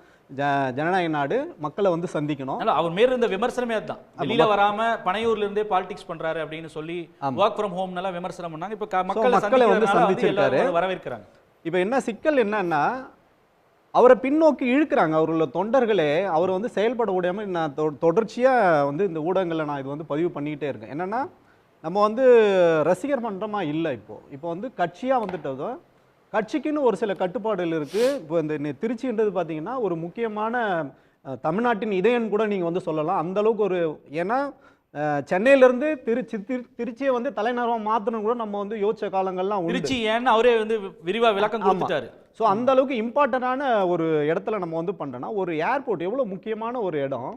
S6: ஜனநாயக நாடு, மக்களை வந்து சந்திக்கணும்.
S2: அவர் மேல இருந்த விமர்சனமே அதுதான். வெளியில வராம பனையூர்ல இருந்தே பாலிடிக்ஸ் பண்றாரு அப்படின்னு சொல்லி ஒர்க் ஃப்ரம் ஹோம் நல்லா விமர்சனம் பண்ணாங்க. இப்ப மக்களை வந்து சந்திச்சிருக்காரு, வரவேற்கிறாங்க.
S6: இப்போ என்ன சிக்கல் என்னன்னா, அவரை பின்னோக்கி இழுக்கிறாங்க அவர்கள தொண்டர்களே. அவர் வந்து செயல்பட முடியாமல் நான் தொடர்ச்சியாக வந்து இந்த ஊடகங்களில் நான் இது வந்து பதிவு பண்ணிக்கிட்டே இருக்கேன். என்னென்னா, நம்ம வந்து ரசிகர் மன்றமாக இல்லை. இப்போ வந்து கட்சியாக வந்துட்டதும் கட்சிக்குன்னு ஒரு சில கட்டுப்பாடுகள் இருக்குது. இப்போ இந்த திருச்சின்றது பார்த்தீங்கன்னா ஒரு முக்கியமான தமிழ்நாட்டின் இதயம் கூட நீங்கள் வந்து சொல்லலாம். அந்தளவுக்கு ஒரு, ஏன்னா சென்னையிலேருந்து திருச்சியை வந்து தலைநகரம் மாற்றணும் கூட நம்ம வந்து யோசிச்ச காலங்கள்லாம்
S2: திருச்சி ஏன்னு அவரே வந்து விரிவாக விளக்கம் கொடுத்துட்டாரு.
S6: ஸோ அந்த அளவுக்கு இம்பார்ட்டண்டான ஒரு இடத்துல நம்ம வந்து பண்ணுறோன்னா, ஒரு ஏர்போர்ட் எவ்வளோ முக்கியமான ஒரு இடம்.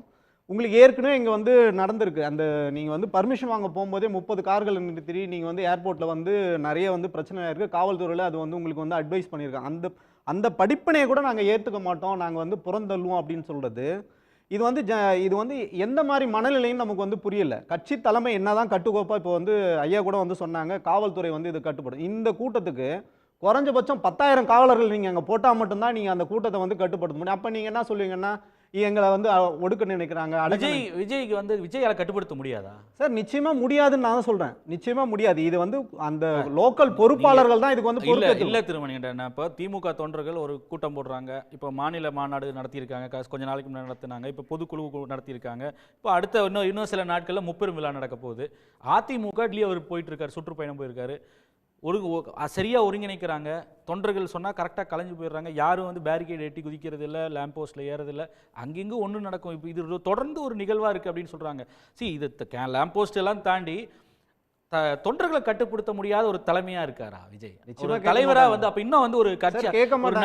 S6: உங்களுக்கு ஏற்கனவே இங்கே வந்து நடந்திருக்கு. அந்த நீங்கள் வந்து பர்மிஷன் வாங்க போகும்போதே 30 கார்கள் நிறுத்தி நீங்கள் வந்து ஏர்போர்ட்டில் வந்து நிறைய வந்து பிரச்சனை இருக்குது. காவல்துறையில் அது வந்து உங்களுக்கு வந்து அட்வைஸ் பண்ணியிருக்காங்க. அந்த படிப்பினையை கூட நாங்கள் ஏற்றுக்க மாட்டோம், நாங்கள் வந்து புறந்தள்ளுவோம் அப்படின்னு சொல்கிறது, இது வந்து எந்த மாதிரி மனநிலையும் நமக்கு வந்து புரியல. கட்சி தலைமை என்னதான் கட்டுக்கோப்பாக இப்போ வந்து ஐயா கூட வந்து சொன்னாங்க, காவல்துறை வந்து இது கட்டுப்படும். இந்த கூட்டத்துக்கு குறைஞ்சபட்சம் 10,000 காவலர்கள் நீங்கள் அங்கே போட்டால் மட்டும்தான் நீங்கள் அந்த கூட்டத்தை வந்து கட்டுப்படுத்த முடியும். அப்போ நீங்கள் என்ன சொல்லுவீங்கன்னா, எங்களை வந்து ஒடுக்க நினைக்கிறாங்க.
S2: விஜய்க்கு வந்து விஜயால கட்டுப்படுத்த முடியாதா
S6: சார்? நிச்சயமா முடியாதுன்னு நான் சொல்றேன். நிச்சயமா முடியாது. இது வந்து அந்த லோக்கல் பொறுப்பாளர்கள் தான் இதுக்கு வந்து பொறுப்பு.
S2: இல்ல திருமணிகண்டன், இப்போ திமுக தொண்டர்கள் ஒரு கூட்டம் போடுறாங்க. இப்போ மாநில மாநாடு நடத்தியிருக்காங்க, கொஞ்ச நாளைக்கு முன்னாடி நடத்தினாங்க. இப்போ பொதுக்குழு நடத்தியிருக்காங்க. இப்போ அடுத்த இன்னும் சில நாட்களில் முப்பெரும் விழா நடக்க போகுது. அதிமுக அவர் போயிட்டு இருக்காரு, சுற்றுப்பயணம் போயிருக்காரு. சரியாக ஒருங்கிணைக்கிறாங்க. தொண்டர்கள் சொன்னால் கரெக்டாக கலைஞ்சு போயிடுறாங்க. யாரும் வந்து பேரிகேட் எட்டி குதிக்கிறது இல்லை, லேம்ப் போஸ்ட்டில் ஏறதில்லை. அங்கெங்கும் ஒன்று நடக்கும். இப்போ இது தொடர்ந்து ஒரு நிகழ்வாக இருக்குது அப்படின்னு சொல்கிறாங்க. இது லேம்ப் போஸ்ட் எல்லாம் தாண்டி தொண்டர்களை கட்டுப்படுத்த முடியாத ஒரு தலைமையா இருக்காரா விஜய்? தலைவரா வந்து அப்ப இன்னும் வந்து ஒரு கட்சி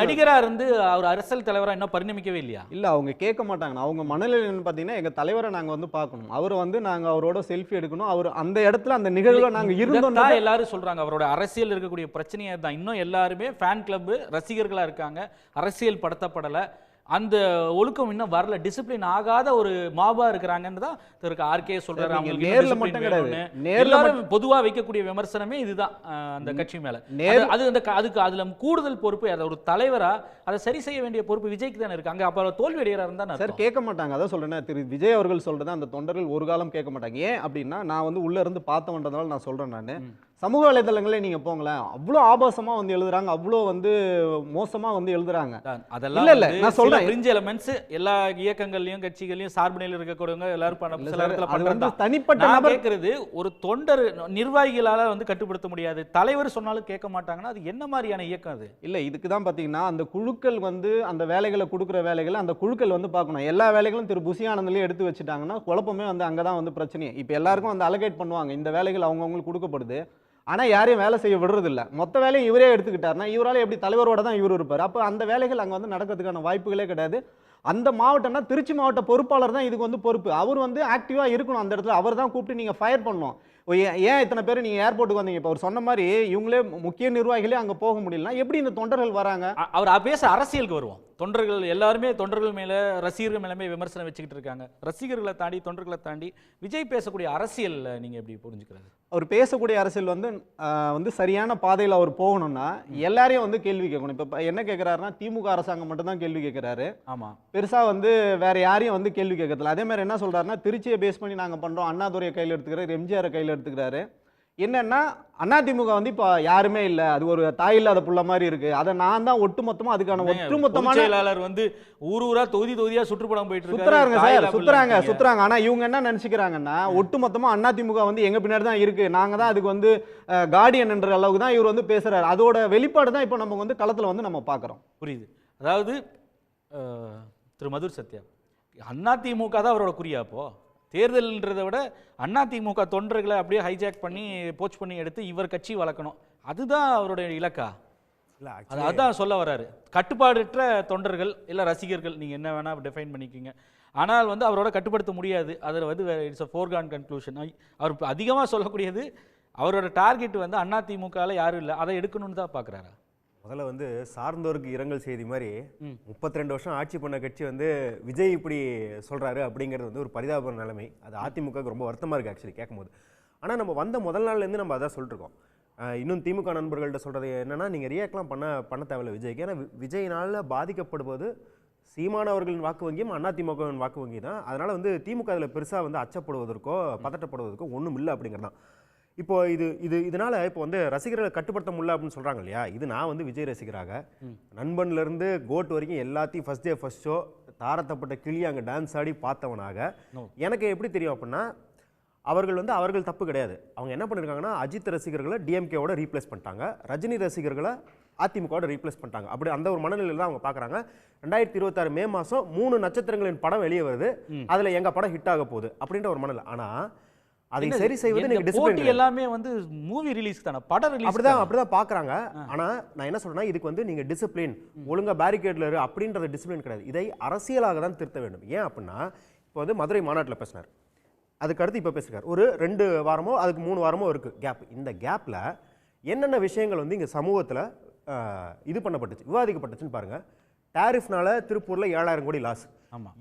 S2: நடிகரா இருந்து ஒரு அரசியல் தலைவரா இன்னும் பரிணமிக்கவே இல்லையா?
S6: இல்ல, அவங்க கேட்க மாட்டாங்க. அவங்க மனநிலை பாத்தீங்கன்னா, எங்க தலைவரை நாங்க வந்து பார்க்கணும், அவர் வந்து நாங்க அவரோட செல்ஃபி எடுக்கணும், அவர் அந்த இடத்துல அந்த நிகழ்வுல நாங்க இருந்தோம்
S2: எல்லாரும் சொல்றாங்க. அவரோட அரசியல் இருக்கக்கூடிய பிரச்சனையா தான் இன்னும் எல்லாருமே ஃபேன் கிளப் ரசிகர்களா இருக்காங்க, அரசியல் படுத்தப்படல, அந்த ஒழுக்கம் இன்னும் வரல, டிசிப்ளின் ஆகாத ஒரு மாபா இருக்கிறாங்கன்னு தான் திரு ஆர்கே சொல்றாரு. அவங்களுக்கு
S6: நேர்ல மட்டும் கிடையாது,
S2: எல்லாரும் பொதுவா வைக்கக்கூடிய விமர்சனமே இதுதான் அந்த கட்சி மேல. அதுக்கு அதுல கூடுதல் பொறுப்பு ஒரு தலைவரா அதை சரி செய்ய வேண்டிய பொறுப்பு விஜய்க்கு தானே இருக்கு. அங்க அப்ப தோல்வி அடைகிறார் இருந்தா
S6: சார் கேட்க மாட்டாங்க. அதான் சொல்றேன், திரு விஜய் அவர்கள் சொல்றது அந்த தொண்டர்கள் ஒரு காலம் கேட்க மாட்டாங்க. ஏன் அப்படின்னா, நான் வந்து உள்ள இருந்து பார்த்தவன்றதால நான் சொல்றேன். நான் சமூக வலைதளங்களே நீங்க போங்களேன், அவ்வளோ ஆபாசமா வந்து எழுதுறாங்க, அவ்வளோ வந்து மோசமா வந்து எழுதுறாங்க.
S2: அதெல்லாம்
S6: இல்ல நான் சொல்றேன்,
S2: பிரிஞ்சு எலிமெண்ட்ஸ் எல்லா இயக்கங்கள்லயும் கட்சிகள்லயும் சார்பு நிலையில் இருக்கக்கூடியவங்க எல்லாரும் சில இடத்துல
S6: அது வந்து
S2: பண்றது.
S6: தனிப்பட்ட
S2: நான்
S6: நபர்
S2: கேட்கறது, ஒரு தொண்டர் நிர்வாகிகளால வந்து கட்டுப்படுத்த முடியாது, தலைவர் சொன்னாலும் கேட்க மாட்டாங்கன்னா அது என்ன மாதிரியான இயக்கம் அது?
S6: இல்ல இதுக்கு தான் பாத்தீங்கன்னா அந்த குழுக்கள் வந்து அந்த வேலைகளை கொடுக்குற வேலைகளை அந்த குழுக்கள் வந்து பார்க்கணும். எல்லா வேலைகளும் திரு புசி ஆனந்த்லயே எடுத்து வச்சுட்டாங்கன்னா குழப்பமே வந்து அங்கதான் வந்து பிரச்சனையே. இப்போ எல்லாருக்கும் வந்து அலோகேட் பண்ணுவாங்க, இந்த வேலைகள் அவங்கவுங்களுக்கு கொடுக்கப்படுது, ஆனா யாரையும் வேலை செய்ய விடுறது இல்ல. மொத்த வேலையும் இவரே எடுத்துக்கிட்டாருன்னா இவரால எப்படி தலைவரோட தான் இவர் இருப்பார். அப்ப அந்த வேலைகள் அங்க வந்து நடக்கிறதுக்கான வாய்ப்புகளே கிடையாது. அந்த மாவட்டம்னா திருச்சி மாவட்ட பொறுப்பாளர் தான் இதுக்கு வந்து பொறுப்பு. அவர் வந்து ஆக்டிவா இருக்கணும் அந்த இடத்துல. அவர் தான் கூப்பிட்டு நீங்க ஃபயர் பண்ணணும். ஏன் இத்தனை பேர் நீங்க ஏர்போர்ட்டுக்கு வந்தீங்க? இப்போ அவர் சொன்ன மாதிரி இவங்களே முக்கிய நிர்வாகிகளே அங்க போக முடியலன்னா எப்படி இந்த தொண்டர்கள் வராங்க?
S2: அவர் பேச அரசியலுக்கு வருவோம். தொண்டர்கள் எல்லாருமே தொண்டர்கள் மேல ரசிகர்கள் மேலமே விமர்சனம் வச்சுக்கிட்டு இருக்காங்க. ரசிகர்களை தாண்டி தொண்டர்களை தாண்டி விஜய் பேசக்கூடிய அரசியல் நீங்க எப்படி புரிஞ்சுக்கிறது?
S6: அவர் பேசக்கூடிய அரசியல் வந்து சரியான பாதையில் அவர் போகணும்னா எல்லாரையும் வந்து கேள்வி கேட்கணும். இப்போ என்ன கேட்குறாருன்னா திமுக அரசாங்கம் மட்டும் தான் கேள்வி கேட்குறாரு.
S2: ஆமா,
S6: பெருசா வந்து வேற யாரையும் வந்து கேள்வி கேட்கறதில்ல. அதே மாதிரி என்ன சொல்றாருன்னா திருச்சியை பேஸ் பண்ணி நாங்க பண்றோம், அண்ணாதுரையை கையில் எடுத்துக்கிறாரு, எம்ஜிஆரை கையில் எடுத்துக்கிறாரு. என்னன்னா அதிமுக வந்து இப்ப யாருமே இல்ல, அது ஒரு தாய் இல்லாத புள்ள மாதிரி இருக்கு. அதை நான் தான் ஒட்டுமொத்தமா அதுக்கான ஒட்டுமொத்தமான
S2: செயலாளர் வந்து ஊரூரா தொகுதியா சுற்றுப்படம் போயிட்டு
S6: சுத்துறாங்க சார், சுத்துறாங்க. ஆனா இவங்க என்ன நினைச்சுக்கிறாங்கன்னா ஒட்டுமொத்தமா அதிமுக வந்து எங்க பின்னாடி தான் இருக்கு, நாங்க தான் அதுக்கு வந்து கார்டியன் என்ற அளவுக்கு தான் இவர் வந்து பேசுறாரு. அதோட வெளிப்பாடு தான் இப்ப நம்ம வந்து களத்துல வந்து நம்ம பாக்குறோம்.
S2: புரியுது. அதாவது திரு மதுர் சத்யா, அதிமுக தான் அவரோட குறியா? அப்போ தேர்தல்ன்றதை விட அதிமுக தொண்டர்களை அப்படியே ஹைஜாக் பண்ணி போச் பண்ணி எடுத்து இவர் கட்சி வளர்க்கணும், அதுதான் அவருடைய இலக்கா? அதான் சொல்ல வர்றாரு. கட்டுப்பாடற்ற தொண்டர்கள் இல்லை ரசிகர்கள், நீங்கள் என்ன வேணால் டிஃபைன் பண்ணிக்கிங்க, ஆனால் வந்து அவரோட கட்டுப்படுத்த முடியாது. அதில் வந்து இட்ஸ் அ ஃபோர்கான் கன்க்ளூஷன். அவர் அதிகமாக சொல்லக்கூடியது அவரோட டார்கெட் வந்து அதிமுகவில் யாரும் இல்லை, அதை எடுக்கணும்னு தான் பார்க்குறாரா?
S7: முதல்ல வந்து சார்ந்தோருக்கு இரங்கல் செய்தி மாதிரி 32 வருஷம் ஆட்சி பண்ண கட்சி வந்து விஜய் இப்படி சொல்கிறாரு அப்படிங்கிறது வந்து ஒரு பரிதாப நிலைமை. அது அதிமுகவுக்கு ரொம்ப வருத்தமாக இருக்குது ஆக்சுவலி கேட்கும்போது. ஆனால் நம்ம வந்த முதல் நாள்லேருந்து நம்ம அதான் சொல்லிட்டுருக்கோம். இன்னும் திமுக நண்பர்கள்ட்ட சொல்கிறது என்னென்னா, நீங்கள் ரியாக்ட்லாம் பண்ண தேவையில்லை விஜய்க்கு. ஏன்னா விஜயினால் பாதிக்கப்படுவது சீமானவர்களின் வாக்கு வங்கியும் அதிமுகவின் வாக்கு வங்கி தான். அதனால் வந்து திமுக அதில் பெருசாக வந்து அச்சப்படுவதற்கோ பதட்டப்படுவதற்கோ ஒன்றும் இல்லை அப்படிங்கிறது தான். இப்போ இதனால இப்போ வந்து ரசிகர்களை கட்டுப்படுத்த முடியல அப்படின்னு சொல்றாங்க இல்லையா? இது நான் வந்து விஜய் ரசிகராக நண்பன்ல இருந்து கோட் வரைக்கும் எல்லாத்தையும் ஃபர்ஸ்ட் டே ஃபர்ஸ்ட் ஷோ தாரத்தப்பட்ட கிளி அங்கே டான்ஸ் ஆடி பார்த்தவனாக எனக்கு எப்படி தெரியும் அப்படின்னா, அவர்கள் வந்து அவர்கள் தப்பு கிடையாது. அவங்க என்ன பண்ணியிருக்காங்கன்னா அஜித் ரசிகர்களை டிஎம்கேவோட ரீப்ளேஸ் பண்ணிட்டாங்க, ரஜினி ரசிகர்களை அதிமுகவோட ரீப்ளேஸ் பண்ணிட்டாங்க. அப்படி அந்த ஒரு மனநிலையில் தான் அவங்க பார்க்குறாங்க. 2026 மே மாதம் 3 நட்சத்திரங்களின் படம் வெளியே வருது, அதில் எங்கள் படம் ஹிட் ஆக போகுது அப்படின்ற ஒரு மனநிலை. ஆனால் அதை சரி செய்வது நீங்க டிசிப்ளின்
S2: எல்லாமே வந்து மூவி ரிலீஸ் தான, படம் ரிலீஸ்
S7: அப்படிதான் பாக்குறாங்க. ஆனா நான் என்ன சொல்றேன்னா, இதுக்கு வந்து நீங்க டிசிப்ளின் ஒழுங்கா பேரிகேட்ல இரு அப்படின்றது டிசிப்ளின் கிடையாது. இதை அரசியலாக தான் திருத்த வேண்டும். ஏன் அப்படின்னா, இப்போ வந்து மதுரை மாநாட்டில் பேசினார், அதுக்கு அடுத்து இப்போ பேசுறாரு, ஒரு 2 வாரமோ அதுக்கு 3 வாரமோ இருக்கு கேப். இந்த கேப்ல என்னென்ன விஷயங்கள் வந்து இங்க சமூகத்துல இது பண்ணப்பட்டுச்சு, விவாதிக்கப்பட்டுச்சுன்னு பாருங்க. டாரிஃப்னால திருப்பூர்ல 7000 கோடி லாஸ்,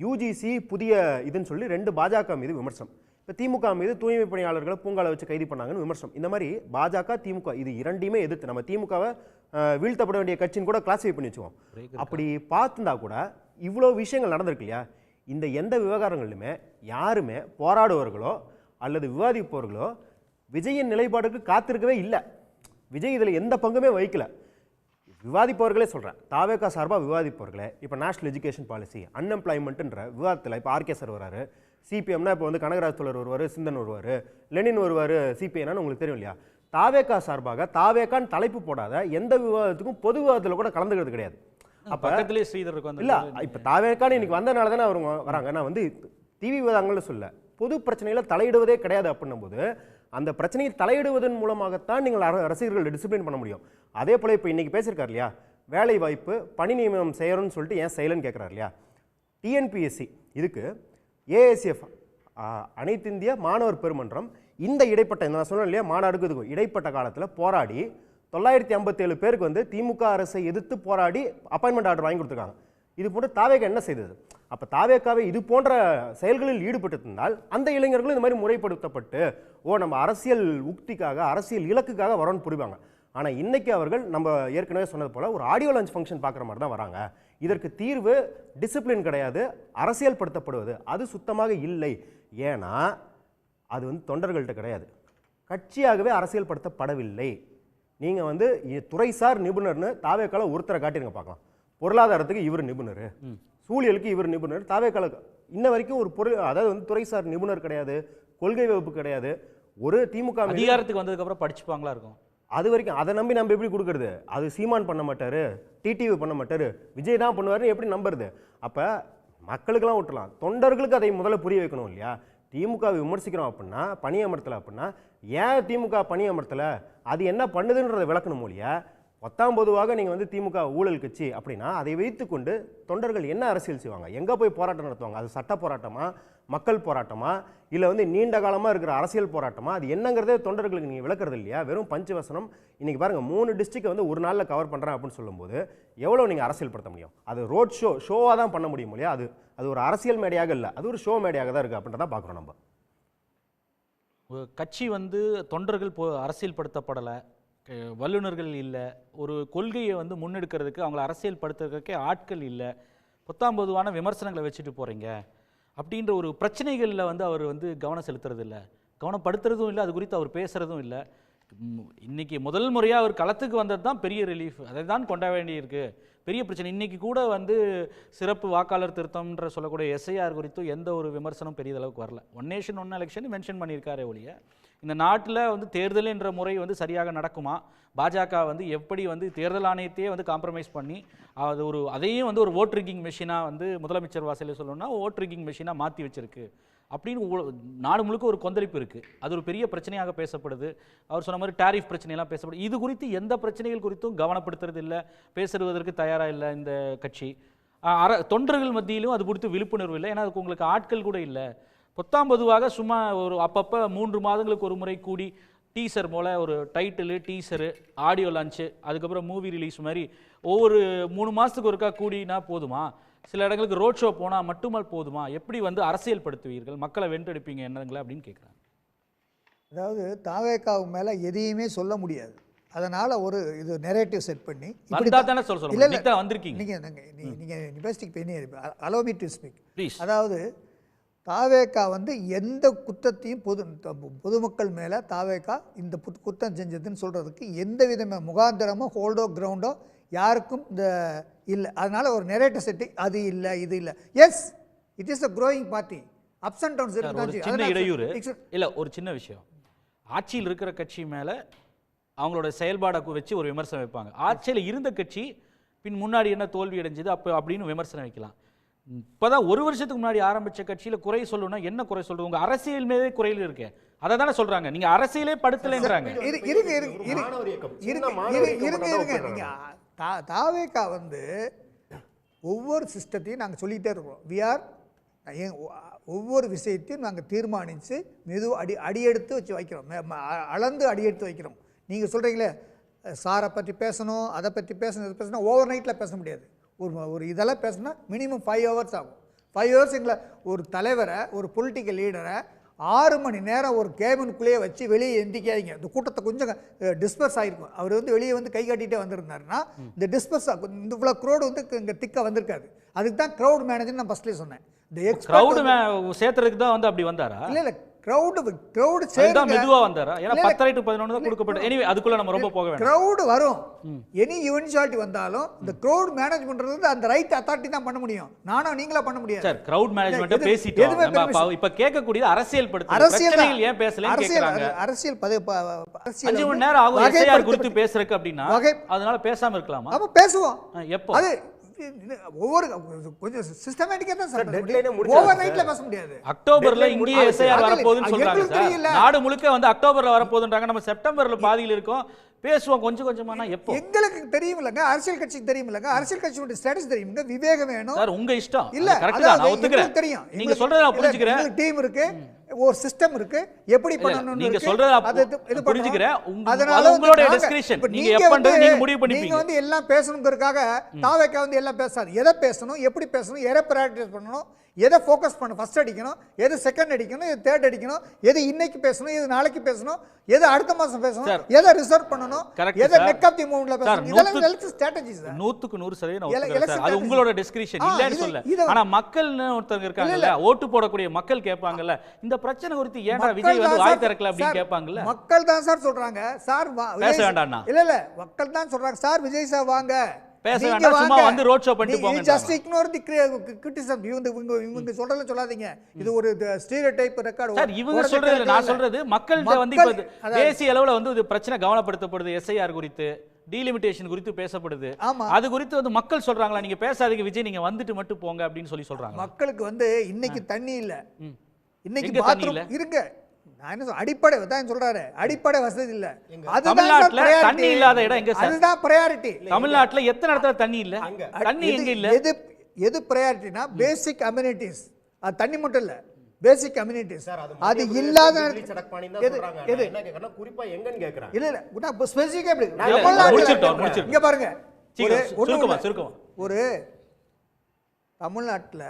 S7: யூஜிசி புதிய இதுன்னு சொல்லி 2 பாஜக மீது விமர்சனம், இப்போ திமுக மீது தூய்மை பணியாளர்களை பூங்கால வச்சு கைது பண்ணாங்கன்னு விமர்சனம். இந்த மாதிரி பாஜக திமுக இது இரண்டையுமே எதிர்த்து நம்ம திமுகவை வீழ்த்தப்பட வேண்டிய கட்சின்னு கூட கிளாஸிஃபை பண்ணி வச்சுவோம். அப்படி பார்த்துருந்தா கூட இவ்வளோ விஷயங்கள் நடந்திருக்கு இல்லையா? இந்த எந்த விவகாரங்களிலுமே யாருமே போராடுவர்களோ அல்லது விவாதிப்பவர்களோ விஜயின் நிலைப்பாடுக்கு காத்திருக்கவே இல்லை. விஜய் இதில் எந்த பங்குமே வகிக்கல. விவாதிப்பவர்களே சொல்கிறேன், தாவேகா சார்பாக விவாதிப்பவர்களே இப்போ நேஷனல் எஜுகேஷன் பாலிசி, அன்எம்ப்ளாய்மெண்ட்டுன்ற விவாதத்தில் இப்போ ஆர்கே சார் வராரு, சிபிஎம்னா இப்போ வந்து கனகராஜ் தோழர் வருவார், சிந்தன் வருவார், லெனின் வருவார், சிபிஐன்னு உங்களுக்கு தெரியும் இல்லையா? தாவேகா சார்பாக தாவேகான்னு தலைப்பு போடாத எந்த விவாதத்துக்கும் பொது விவாதத்தில் கூட கலந்துக்கிறது கிடையாது. அப்போ
S2: பக்கத்திலே ஸ்ரீதர்
S7: இல்லை, இப்போ தாவேகான்னு இன்னைக்கு வந்தனால தானே அவங்க வராங்க. நான் வந்து டிவி விவாதங்கள்னு சொல்ல, பொது பிரச்சனையில் தலையிடுவதே கிடையாது அப்படின்னும் போது அந்த பிரச்சனையை தலையிடுவதன் மூலமாகத்தான் நீங்கள் ரசிகர்கள் டிசிப்ளின் பண்ண முடியும். அதே போல் இப்போ இன்னைக்கு பேசியிருக்காரு இல்லையா, வேலை வாய்ப்பு பணி நியமனம் செய்யணும்னு சொல்லிட்டு ஏன் செய்யலன்னு கேட்குறாரு இல்லையா? டிஎன்பிஎஸ்சி இதுக்கு ஏஎஸ்எஃப் அனைத்து இந்திய மாணவர் பெருமன்றம் இந்த இடைப்பட்ட நான் சொன்னேன் இல்லையா மாநாடுக்கு இதுக்கும் இடைப்பட்ட காலத்தில் போராடி 957 பேருக்கு வந்து திமுக அரசை எதிர்த்து போராடி அப்பாயின்மெண்ட் ஆர்டர் வாங்கி கொடுத்துருக்காங்க. இது போன்ற தாவேகா என்ன செய்தது? அப்போ தாவேகாவை இது போன்ற செயல்களில் ஈடுபட்டிருந்தால் அந்த இளைஞர்களும் இந்த மாதிரி முறைப்படுத்தப்பட்டு நம்ம அரசியல் உக்திக்காக அரசியல் இலக்குக்காக வரோன்னு புரிவாங்க. ஆனால் இன்னைக்கு அவர்கள் நம்ம ஏற்கனவே சொன்னது போல் ஒரு ஆடியோ லான்ச் ஃபங்க்ஷன் பார்க்குற மாதிரி தான் வராங்க. இதற்கு தீர்வு டிசிப்ளின் கிடையாது, அரசியல் படுத்தப்படுவது அது சுத்தமாக இல்லை. ஏன்னா அது வந்து தொண்டர்கள்ட்ட கிடையாது, கட்சியாகவே அரசியல்படுத்தப்படவில்லை. நீங்கள் வந்து துறைசார் நிபுணர்னு தாவேக்கால ஒருத்தரை காட்டிருங்க பார்க்கலாம். பொருளாதாரத்துக்கு இவர் நிபுணர், சூழியலுக்கு இவர் நிபுணர். தாவேக்கால இன்ன வரைக்கும் ஒரு அதாவது வந்து துறைசார் நிபுணர் கிடையாது, கொள்கை வகுப்பு கிடையாது. ஒரு திமுக
S2: அதிகாரத்துக்கு வந்ததுக்கு அப்புறம் படிச்சுப்பாங்களா இருக்கும்.
S7: அது வரைக்கும் அதை நம்பி நம்ம எப்படி கொடுக்கறது? அது சீமான் பண்ண மாட்டாரு, டிடிவி பண்ண மாட்டாரு, விஜய் தான் பண்ணுவாருன்னு எப்படி நம்புறது? அப்போ மக்களுக்கெல்லாம் விட்டுலாம், தொண்டர்களுக்கு அதை முதல்ல புரிய வைக்கணும் இல்லையா? திமுக விமர்சிக்கிறோம் அப்படின்னா, பணி அமர்த்தலை அப்படின்னா, ஏன் திமுக பணி அமர்த்தலை, அது என்ன பண்ணுதுன்றதை விளக்கணும் இல்லையா? 10ஆம் பொதுவாக நீங்கள் வந்து திமுக ஊழல் கட்சி அப்படின்னா அதை வைத்துக்கொண்டு தொண்டர்கள் என்ன அரசியல் செய்வாங்க? எங்கே போய் போராட்டம் நடத்துவாங்க? அது சட்ட போராட்டமா, மக்கள் போராட்டமா, இல்லை வந்து நீண்ட காலமாக இருக்கிற அரசியல் போராட்டமா? அது என்னங்கிறதே தொண்டர்களுக்கு நீங்கள் விளக்குறது இல்லையா? வெறும் பஞ்சவசனம். இன்றைக்கி பாருங்கள், 3 டிஸ்ட்ரிக்டை வந்து ஒரு நாளில் கவர் பண்ணுறேன் அப்படின்னு சொல்லும்போது எவ்வளோ நீங்கள் அரசியல் படுத்த முடியும்? அது ரோட் ஷோவாக தான் பண்ண முடியும் இல்லையா? அது ஒரு அரசியல் மேடையாக இல்லை, அது ஒரு ஷோ மேடையாக தான் இருக்குது அப்படின்றத பார்க்குறோம் நம்ம.
S2: கட்சி வந்து தொண்டர்கள் அரசியல் படுத்தப்படலை, வல்லுநர்கள் இல்லை, ஒரு கொள்கையை வந்து முன்னெடுக்கிறதுக்கு அவங்கள அரசியல் படுத்துறதுக்கே ஆட்கள் இல்லை, 10ஆம் பொதுவான விமர்சனங்களை வச்சுட்டு போகிறீங்க அப்படின்ற ஒரு பிரச்சனைகளில் வந்து அவர் வந்து கவனம் செலுத்துறது இல்லை, கவனப்படுத்துறதும் இல்லை, அது குறித்து அவர் பேசுகிறதும் இல்லை. இன்னைக்கு முதல் முறையாக அவர் களத்துக்கு வந்தது தான் பெரிய ரிலீஃப், அதை தான் கொண்டாட வேண்டியிருக்கு. பெரிய பிரச்சனை. இன்னைக்கு கூட வந்து சிறப்பு வாக்காளர் திருத்தம்ன்ற சொல்லக்கூடிய எஸ்ஐஆர் குறித்து எந்த ஒரு விமர்சனம் பெரிய அளவுக்கு வரல. 1 நேஷன் 1 எலெக்ஷன் மென்ஷன் பண்ணியிருக்காரே ஒழிய, இந்த நாட்டில் வந்து தேர்தல் என்ற முறை வந்து சரியாக நடக்குமா, பாஜக வந்து எப்படி வந்து தேர்தல் ஆணையத்தையே வந்து காம்ப்ரமைஸ் பண்ணி அதையும் வந்து ஒரு ஓட் ரிக்கிங் மெஷினாக வந்து முதலமைச்சர் வாசலில் சொல்லணும்னா ஓட் ரிக்கிங் மெஷினாக மாற்றி வச்சிருக்கு அப்படின்னு நாடு முழுக்க ஒரு கொந்தளிப்பு இருக்குது. அது ஒரு பெரிய பிரச்சனையாக பேசப்படுது. அவர் சொன்ன மாதிரி டாரிஃப் பிரச்சனையெல்லாம் பேசப்படுது. இது குறித்து எந்த பிரச்சனைகள் குறித்தும் கவனப்படுத்துறது இல்லை, பேசுவதற்கு தயாராக இல்லை இந்த கட்சி. தொண்டர்கள் மத்தியிலும் அது குறித்து விழிப்புணர்வு இல்லை. ஏன்னா அதுக்கு உங்களுக்கு ஆட்கள் கூட இல்லை. 10ஆம் பொதுவாக சும்மா ஒரு அப்பப்போ 3 மாதங்களுக்கு ஒரு முறை கூடி டீசர் போல் ஒரு டைட்டிலு, டீசரு, ஆடியோ லான்ச்சு, அதுக்கப்புறம் மூவி ரிலீஸ் மாதிரி ஒவ்வொரு 3 மாதத்துக்கு ஒருக்கா கூடினா போதுமா? சில இடங்களுக்கு ரோட் ஷோ போனால் மட்டுமல் போதுமா? எப்படி வந்து அரசியல் படுத்துவீர்கள், மக்களை வென்றெடுப்பீங்க என்னங்களா அப்படின்னு கேட்குறாங்க.
S4: அதாவது தாவேக்காவு மேலே எதையுமே சொல்ல முடியாது. அதனால் ஒரு இது நெரேட்டிவ் செட் பண்ணி
S2: தானே சொல்ல வந்திருக்கீங்க
S4: நீங்கள் இன்வெஸ்டிக் பண்ணி அலோவ் மீ டு ஸ்பீக். அதாவது தாவேக்கா வந்து எந்த குற்றத்தையும் பொதுமக்கள் மேலே தாவேக்கா இந்த குற்றம் செஞ்சதுன்னு சொல்கிறதுக்கு எந்த விதமான முகாந்திரமோ ஹோல்டோ கிரவுண்டோ யாருக்கும் இந்த இல்லை. அதனால் ஒரு நெரேட்டிவ் செட்டிங் அது இல்லை இது இல்லை. Yes, it is a growing party. Ups and downs
S2: சின்ன இடையூறு இல்லை. ஒரு சின்ன விஷயம், ஆட்சியில் இருக்கிற கட்சி மேலே அவங்களோட செயல்பாடை வச்சு ஒரு விமர்சனம் வைப்பாங்க. ஆட்சியில் இருந்த கட்சி பின் முன்னாடி என்ன தோல்வி அடைஞ்சது அப்படின்னு விமர்சனம் வைக்கலாம். இப்போதான் 1 வருஷத்துக்கு முன்னாடி ஆரம்பிச்ச கட்சியில் குறை சொல்லணும்னா என்ன குறை சொல்றது? உங்க அரசியல் மீதே குறையில் இருக்கு. அதை தானே சொல்றாங்க. நீங்க அரசியலே படுத்தலைன்றாங்க.
S4: தாவேக்கா வந்து ஒவ்வொரு சிஸ்டத்தையும் நாங்கள் சொல்லிகிட்டே இருக்கோம். ஒவ்வொரு விஷயத்தையும் நாங்கள் தீர்மானித்து அடியெடுத்து வச்சு வைக்கிறோம், அளந்து அடியெடுத்து வைக்கிறோம். நீங்கள் சொல்கிறீங்களே சாரை பற்றி பேசணும், அதை பற்றி பேசணும், இதை பேசணும், ஓவர் நைட்டில் பேச முடியாது. ஒரு இதெல்லாம் பேசினா மினிமம் 5 ஹவர்ஸ் ஆகும். 5 ஹவர்ஸ் எங்களை ஒரு தலைவரை, ஒரு பொலிட்டிக்கல் லீடரை 6 மணி நேரம் ஒரு கேபினுக்குள்ளேயே வச்சு வெளியே எந்திக்காதீங்க. இந்த கூட்டத்தை கொஞ்சம் டிஸ்பர்ஸ் ஆகிருக்கும். அவர் வந்து வெளியே வந்து கை காட்டிகிட்டே வந்திருந்தாருன்னா இந்த டிஸ்பர்ஸ் ஆகும். இந்த இவ்வளோ க்ரௌடு வந்து இங்கே திக்காக வந்திருக்காது. அதுக்கு தான் க்ரௌட் மேனேஜர் நான் ஃபஸ்ட்லேயே சொன்னேன். இந்த
S2: க்ரௌடு சேர்த்துறதுக்கு தான் வந்து அப்படி வந்தாரா?
S4: இல்லை க்ரௌடு சேர்ந்து
S2: மெதுவா வந்தாரா? ஏன்னா 10:30 to 11 தான் கொடுக்கப்பட்டது. எனிவே அதுக்குள்ள நம்ம ரொம்ப போக வேண்டாம்.
S4: க்ரௌடு வரும். எனி ஈவென்ச்சுவாலிட்டி வந்தாலும் இந்த க்ரௌட் மேனேஜ் பண்றது அந்த ரைட் அத்தாரிட்டி தான் பண்ண முடியும். நானும் நீங்களா பண்ண முடியாது.
S2: சார், க்ரௌட் மேனேஜ்மென்ட்ட பேசிட்டோம். நம்ம இப்ப கேட்கக்கூடியது அரசியல் படுத்து. பிரச்சனைகள் ஏன் பேசலன்னு கேக்குறாங்க.
S4: அரசியல்
S2: 5 மணி நேரம் ஆகும் எஸ்ஐஆர் குறித்து பேசுறதுக்கு அப்படினா அதனால பேசாம இருக்கலாமா?
S4: அப்ப பேசுவோம். எப்போ? அது ஒவ்வொரு கொஞ்சம் சிஸ்டமேட்டிக்கா தான் சார் ஓவர் நைட்ல பேச முடியாது.
S2: அக்டோபர்ல இங்கே எஸ்ஐஆர் வரப்போகுதுன்னு சொல்றாங்க சார். நாடு முழுக்க வந்து அக்டோபர்ல வரப்போகுதுன்றாங்க. நம்ம செப்டம்பர்ல பாதியில இருக்கோம். பேசுவோம் கொஞ்சம் கொஞ்சமானா எப்போ?
S4: எங்களுக்கு தெரியுமில்லங்க, அரசியல் கட்சிக்கு தெரியுமில்லங்க, அரசியல் கட்சியோட ஸ்ட்ராட்டஜி தெரியுமில்ல, விவேகம் வேணும்
S2: சார். உங்க இஷ்டம்
S4: இல்ல,
S2: கரெக்ட் தான், நான் ஒத்துக்கிறேன்.
S4: தெரியும்,
S2: நீங்க சொல்றத நான் புரிஞ்சுக்கிறேன்.
S4: டீம் இருக்கு, ஒரு சிஸ்டம் இருக்கு, எப்படி பண்ணனும்
S2: நீங்க சொல்றத இது புரிஞ்சுக்கிறேன். உங்களுடைய டிஸ்கிரிப்ஷன் நீங்க எப்ப நீங்க முடிவு பண்ணிப்பீங்க.
S4: நீங்க வந்து எல்லாம் பேசணும்ங்கறதுக்காக தாவேக்கா வந்து எல்லாம் பேசாது. எதை பேசணும், எப்படி பேசணும், எதை பிராக்டிஸ் பண்ணணும், எதை ஃபோக்கஸ் பண்ணணும், ஃபர்ஸ்ட் அடிக்கணும், எது செகண்ட் அடிக்கணும், எது தேர்ட் அடிக்கணும், எது இன்னைக்கு பேசணும், எது நாளைக்கு பேசணும், எது அடுத்த மாசம் பேசணும், எதை ரிசர்வ் பண்ணணும்,
S2: Correct,
S4: எதை
S2: sir.
S4: நெக் ஆஃப் தி மூவ்மெண்ட்ல பேசணும், இதெல்லாம் ஸ்ட்ராட்டஜி சார்.
S2: 100% நான்
S4: ele-
S2: ஒத்துக்கிறேன் சார். அது
S4: election
S2: உங்களோட டிஸ்கிரிப்ஷன் இல்லன்னு
S4: இது-
S2: சொல்ல.
S4: இது-
S2: ஆனா மக்கள்னு ஒருத்தங்க இருக்காங்கல்ல, ஓட்டு போடக்கூடிய மக்கள் கேட்பாங்கல்ல, இந்த பிரச்சனை குறித்து ஏன்டா விஜய்
S4: மக்கள்
S2: வந்து
S4: தான்
S2: வாய்
S4: சார்
S2: திறக்கல அப்படின்னு
S4: சார்,
S2: கேட்பாங்கல்ல.
S4: மக்கள் தான் சார் சொல்றாங்க சார்
S2: பேச வேண்டாம்னா.
S4: இல்ல மக்கள் தான் சொல்றாங்க சார் விஜய் சார் வாங்க,
S2: பேச
S4: நீங்க
S2: வேண்டாம், சும்மா
S4: வாங்க.
S2: வந்து road show பண்ணிட்டு
S4: நீ-
S2: போங்கன்றாங்க.
S4: just ignore the criticism. இவங்க சொல்றதெல்லாம் சொல்லாதீங்க, இது ஒரு ஸ்டீரியோடைப் ரெக்கார்ட்.
S2: சார் இவங்க சொல்றது இல்ல, நான் சொல்றது மக்கள்கிட்ட வந்து இப்ப தேசிய அளவுல வந்து இது பிரச்சனை கவனப்படுத்தப்படுது, எஸ்ஐஆர் குறித்து டீலிமிட்டேஷன் குறித்து பேசப்படுது.
S4: ஆமா.
S2: அது குறித்து வந்து மக்கள் சொல்றாங்களா, நீங்க பேசாதீங்க விஜய், நீங்க வந்துட்டு மட்டும் போங்க அப்படின்னு சொல்றாங்க.
S4: மக்களுக்கு வந்து இன்னைக்கு தண்ணி இல்ல, இன்னைக்கு
S2: எங்க தண்ணி இல்ல?
S4: பாத்ரூம் இருங்க. நான் என்ன அடிப்படை தான் சொல்றாரு, அடிப்படை வசதி இல்ல. அதுதான்
S2: தமிழ்நாட்டுல
S4: priority.
S2: தண்ணி இல்லாத இடம் எங்க சார்?
S4: அதுதான் priority.
S2: தமிழ்நாட்டுல எத்தனை இடத்துல தண்ணி இல்ல? தண்ணி எங்க இல்ல?
S4: எது priorityனா பேசிக் அம்யூனிட்டிஸ். அது தண்ணி மட்டும் இல்ல, பேசிக் அம்யூனிட்டிஸ். அது இல்லாத எது
S7: குறிப்பா எங்கன்னு கேக்குறாங்க.
S4: இல்ல நான் ஸ்பெசிஃபிக்கா எப்படி
S2: முடிச்சிட்டோம்.
S4: இங்க பாருங்க,
S2: சுருக்கமா.
S4: ஒரு தமிழ்நாட்டுல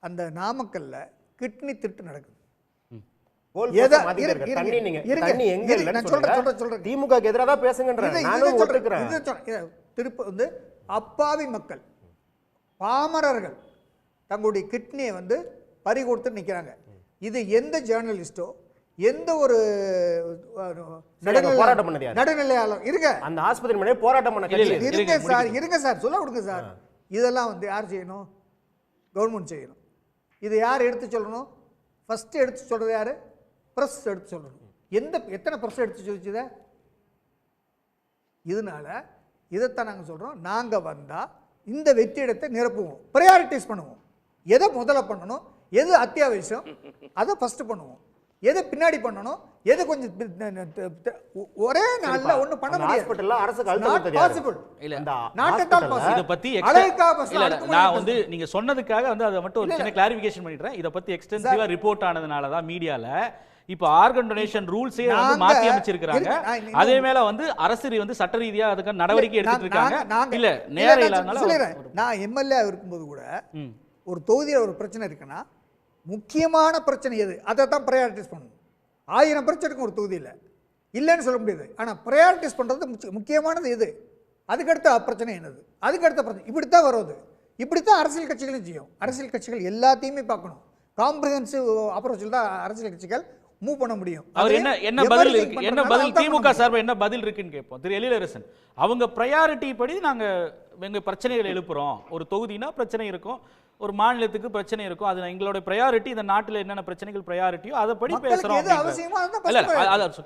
S4: அந்த நாமக்கல்ல கிட்னி திருட்டு நடக்குது.
S7: திமுக எதிராக பேசுங்கன்ற
S4: திருப்ப வந்து அப்பாவி மக்கள், பாமரர்கள் தங்களுடைய கிட்னியை வந்து பறி கொடுத்து நிக்கிறாங்க. இது எந்த ஜேர்னலிஸ்டோ, எந்த ஒரு நடுநிலையாளர் இருங்க,
S7: அந்த ஆஸ்பத்திரி முன்னாடி போராட்டம் பண்ண
S4: இருங்க சார் சொல்ல விடுங்க சார். இதெல்லாம் வந்து யார் செய்யணும்? கவர்மெண்ட் செய்யணும். இது யார் எடுத்து சொல்லணும்? ஃபர்ஸ்ட் எடுத்து சொல்றது யாரு? பிரஸ் எடுத்து சொல்லணும். எத்தனை பிரஸ் எடுத்து சொல்லிச்சுத? இதனால இதைத்தான் நாங்கள் சொல்றோம், நாங்க வந்தா இந்த வெற்றிடத்தை நிரப்புவோம், ப்ரையாரிட்டிஸ் பண்ணுவோம். எதை முதல்ல பண்ணணும், எது அத்தியாவசியம் அதை ஃபர்ஸ்ட் பண்ணுவோம், எது பின்னாடி பண்ணணும், எது கொஞ்சம் ஒரே நாள்ல ஒண்ணு பண்ண முடியாது.
S7: ஹாஸ்பிடல்ல அரசுக்கு அழுத்தம் கொடுத்தது
S4: பாசிபிள்
S7: இல்ல.
S4: Not at all possible.
S2: இத பத்தி
S4: இல்ல
S2: நான் வந்து நீங்க சொன்னதுக்காக வந்து அதை மட்டும் ஒரு சின்ன கிளாரிஃபிகேஷன் பண்ணிடுறேன். இத பத்தி எக்ஸ்டென்சிவா ரிப்போர்ட் ஆனதுனால தான் மீடியால இப்ப ஆர்கன் டொனேஷன் ரூல்ஸே வந்து மாத்தி அமைச்சிருக்காங்க. அதே மேல வந்து அரசு வந்து சட்ட ரீதியா அதுக்கு நடவடிக்கை எடுத்துட்டு இருக்காங்க. இல்ல நேரே இல்லாதனால
S4: நான் எம்எல்ஏ இருக்கும்போது கூட ஒரு தொகுதியில் ஒரு பிரச்சனை இருக்குன்னா முக்கியமான பிரச்சனை எது அதை தான் ப்ரையாரிட்டிஸ் பண்ணணும். 1000 பிரச்சனை இருக்கும் ஒரு தொகுதியில், இல்லைன்னு சொல்ல முடியாது. ஆனால் ப்ரையாரிட்டிஸ் பண்ணுறது முக்கியமானது எது, அதுக்கடுத்த பிரச்சனை என்னது, அதுக்கடுத்த பிரச்சனை, இப்படித்தான் வருவது. இப்படித்தான் அரசியல் கட்சிகளும் செய்யும். அரசியல் கட்சிகள் எல்லாத்தையுமே பார்க்கணும். காம்ப்ரிஹென்சிவ் அப்ரோச்சில் தான் அரசியல் கட்சிகள் மூவ் பண்ண முடியும்.
S2: அவர் என்ன பதில் இருக்கு, என்ன பதில் திமுக சார்பா என்ன பதில் இருக்குன்னு கேட்போம். திரு எழிலரசன், அவங்க பிரையாரிட்டி படி நாங்க எங்க பிரச்சனைகள் எழுப்புறோம். ஒரு தொகுதினா பிரச்சனை இருக்கும், ஒரு மாநிலத்துக்கு பிரச்சனை இருக்கும், அது எங்களோட பிரையாரிட்டி, இந்த நாட்டில் என்னென்ன பிரச்சனைகள் பிரையாரிட்டியோ அதை படி பேசுறோம்.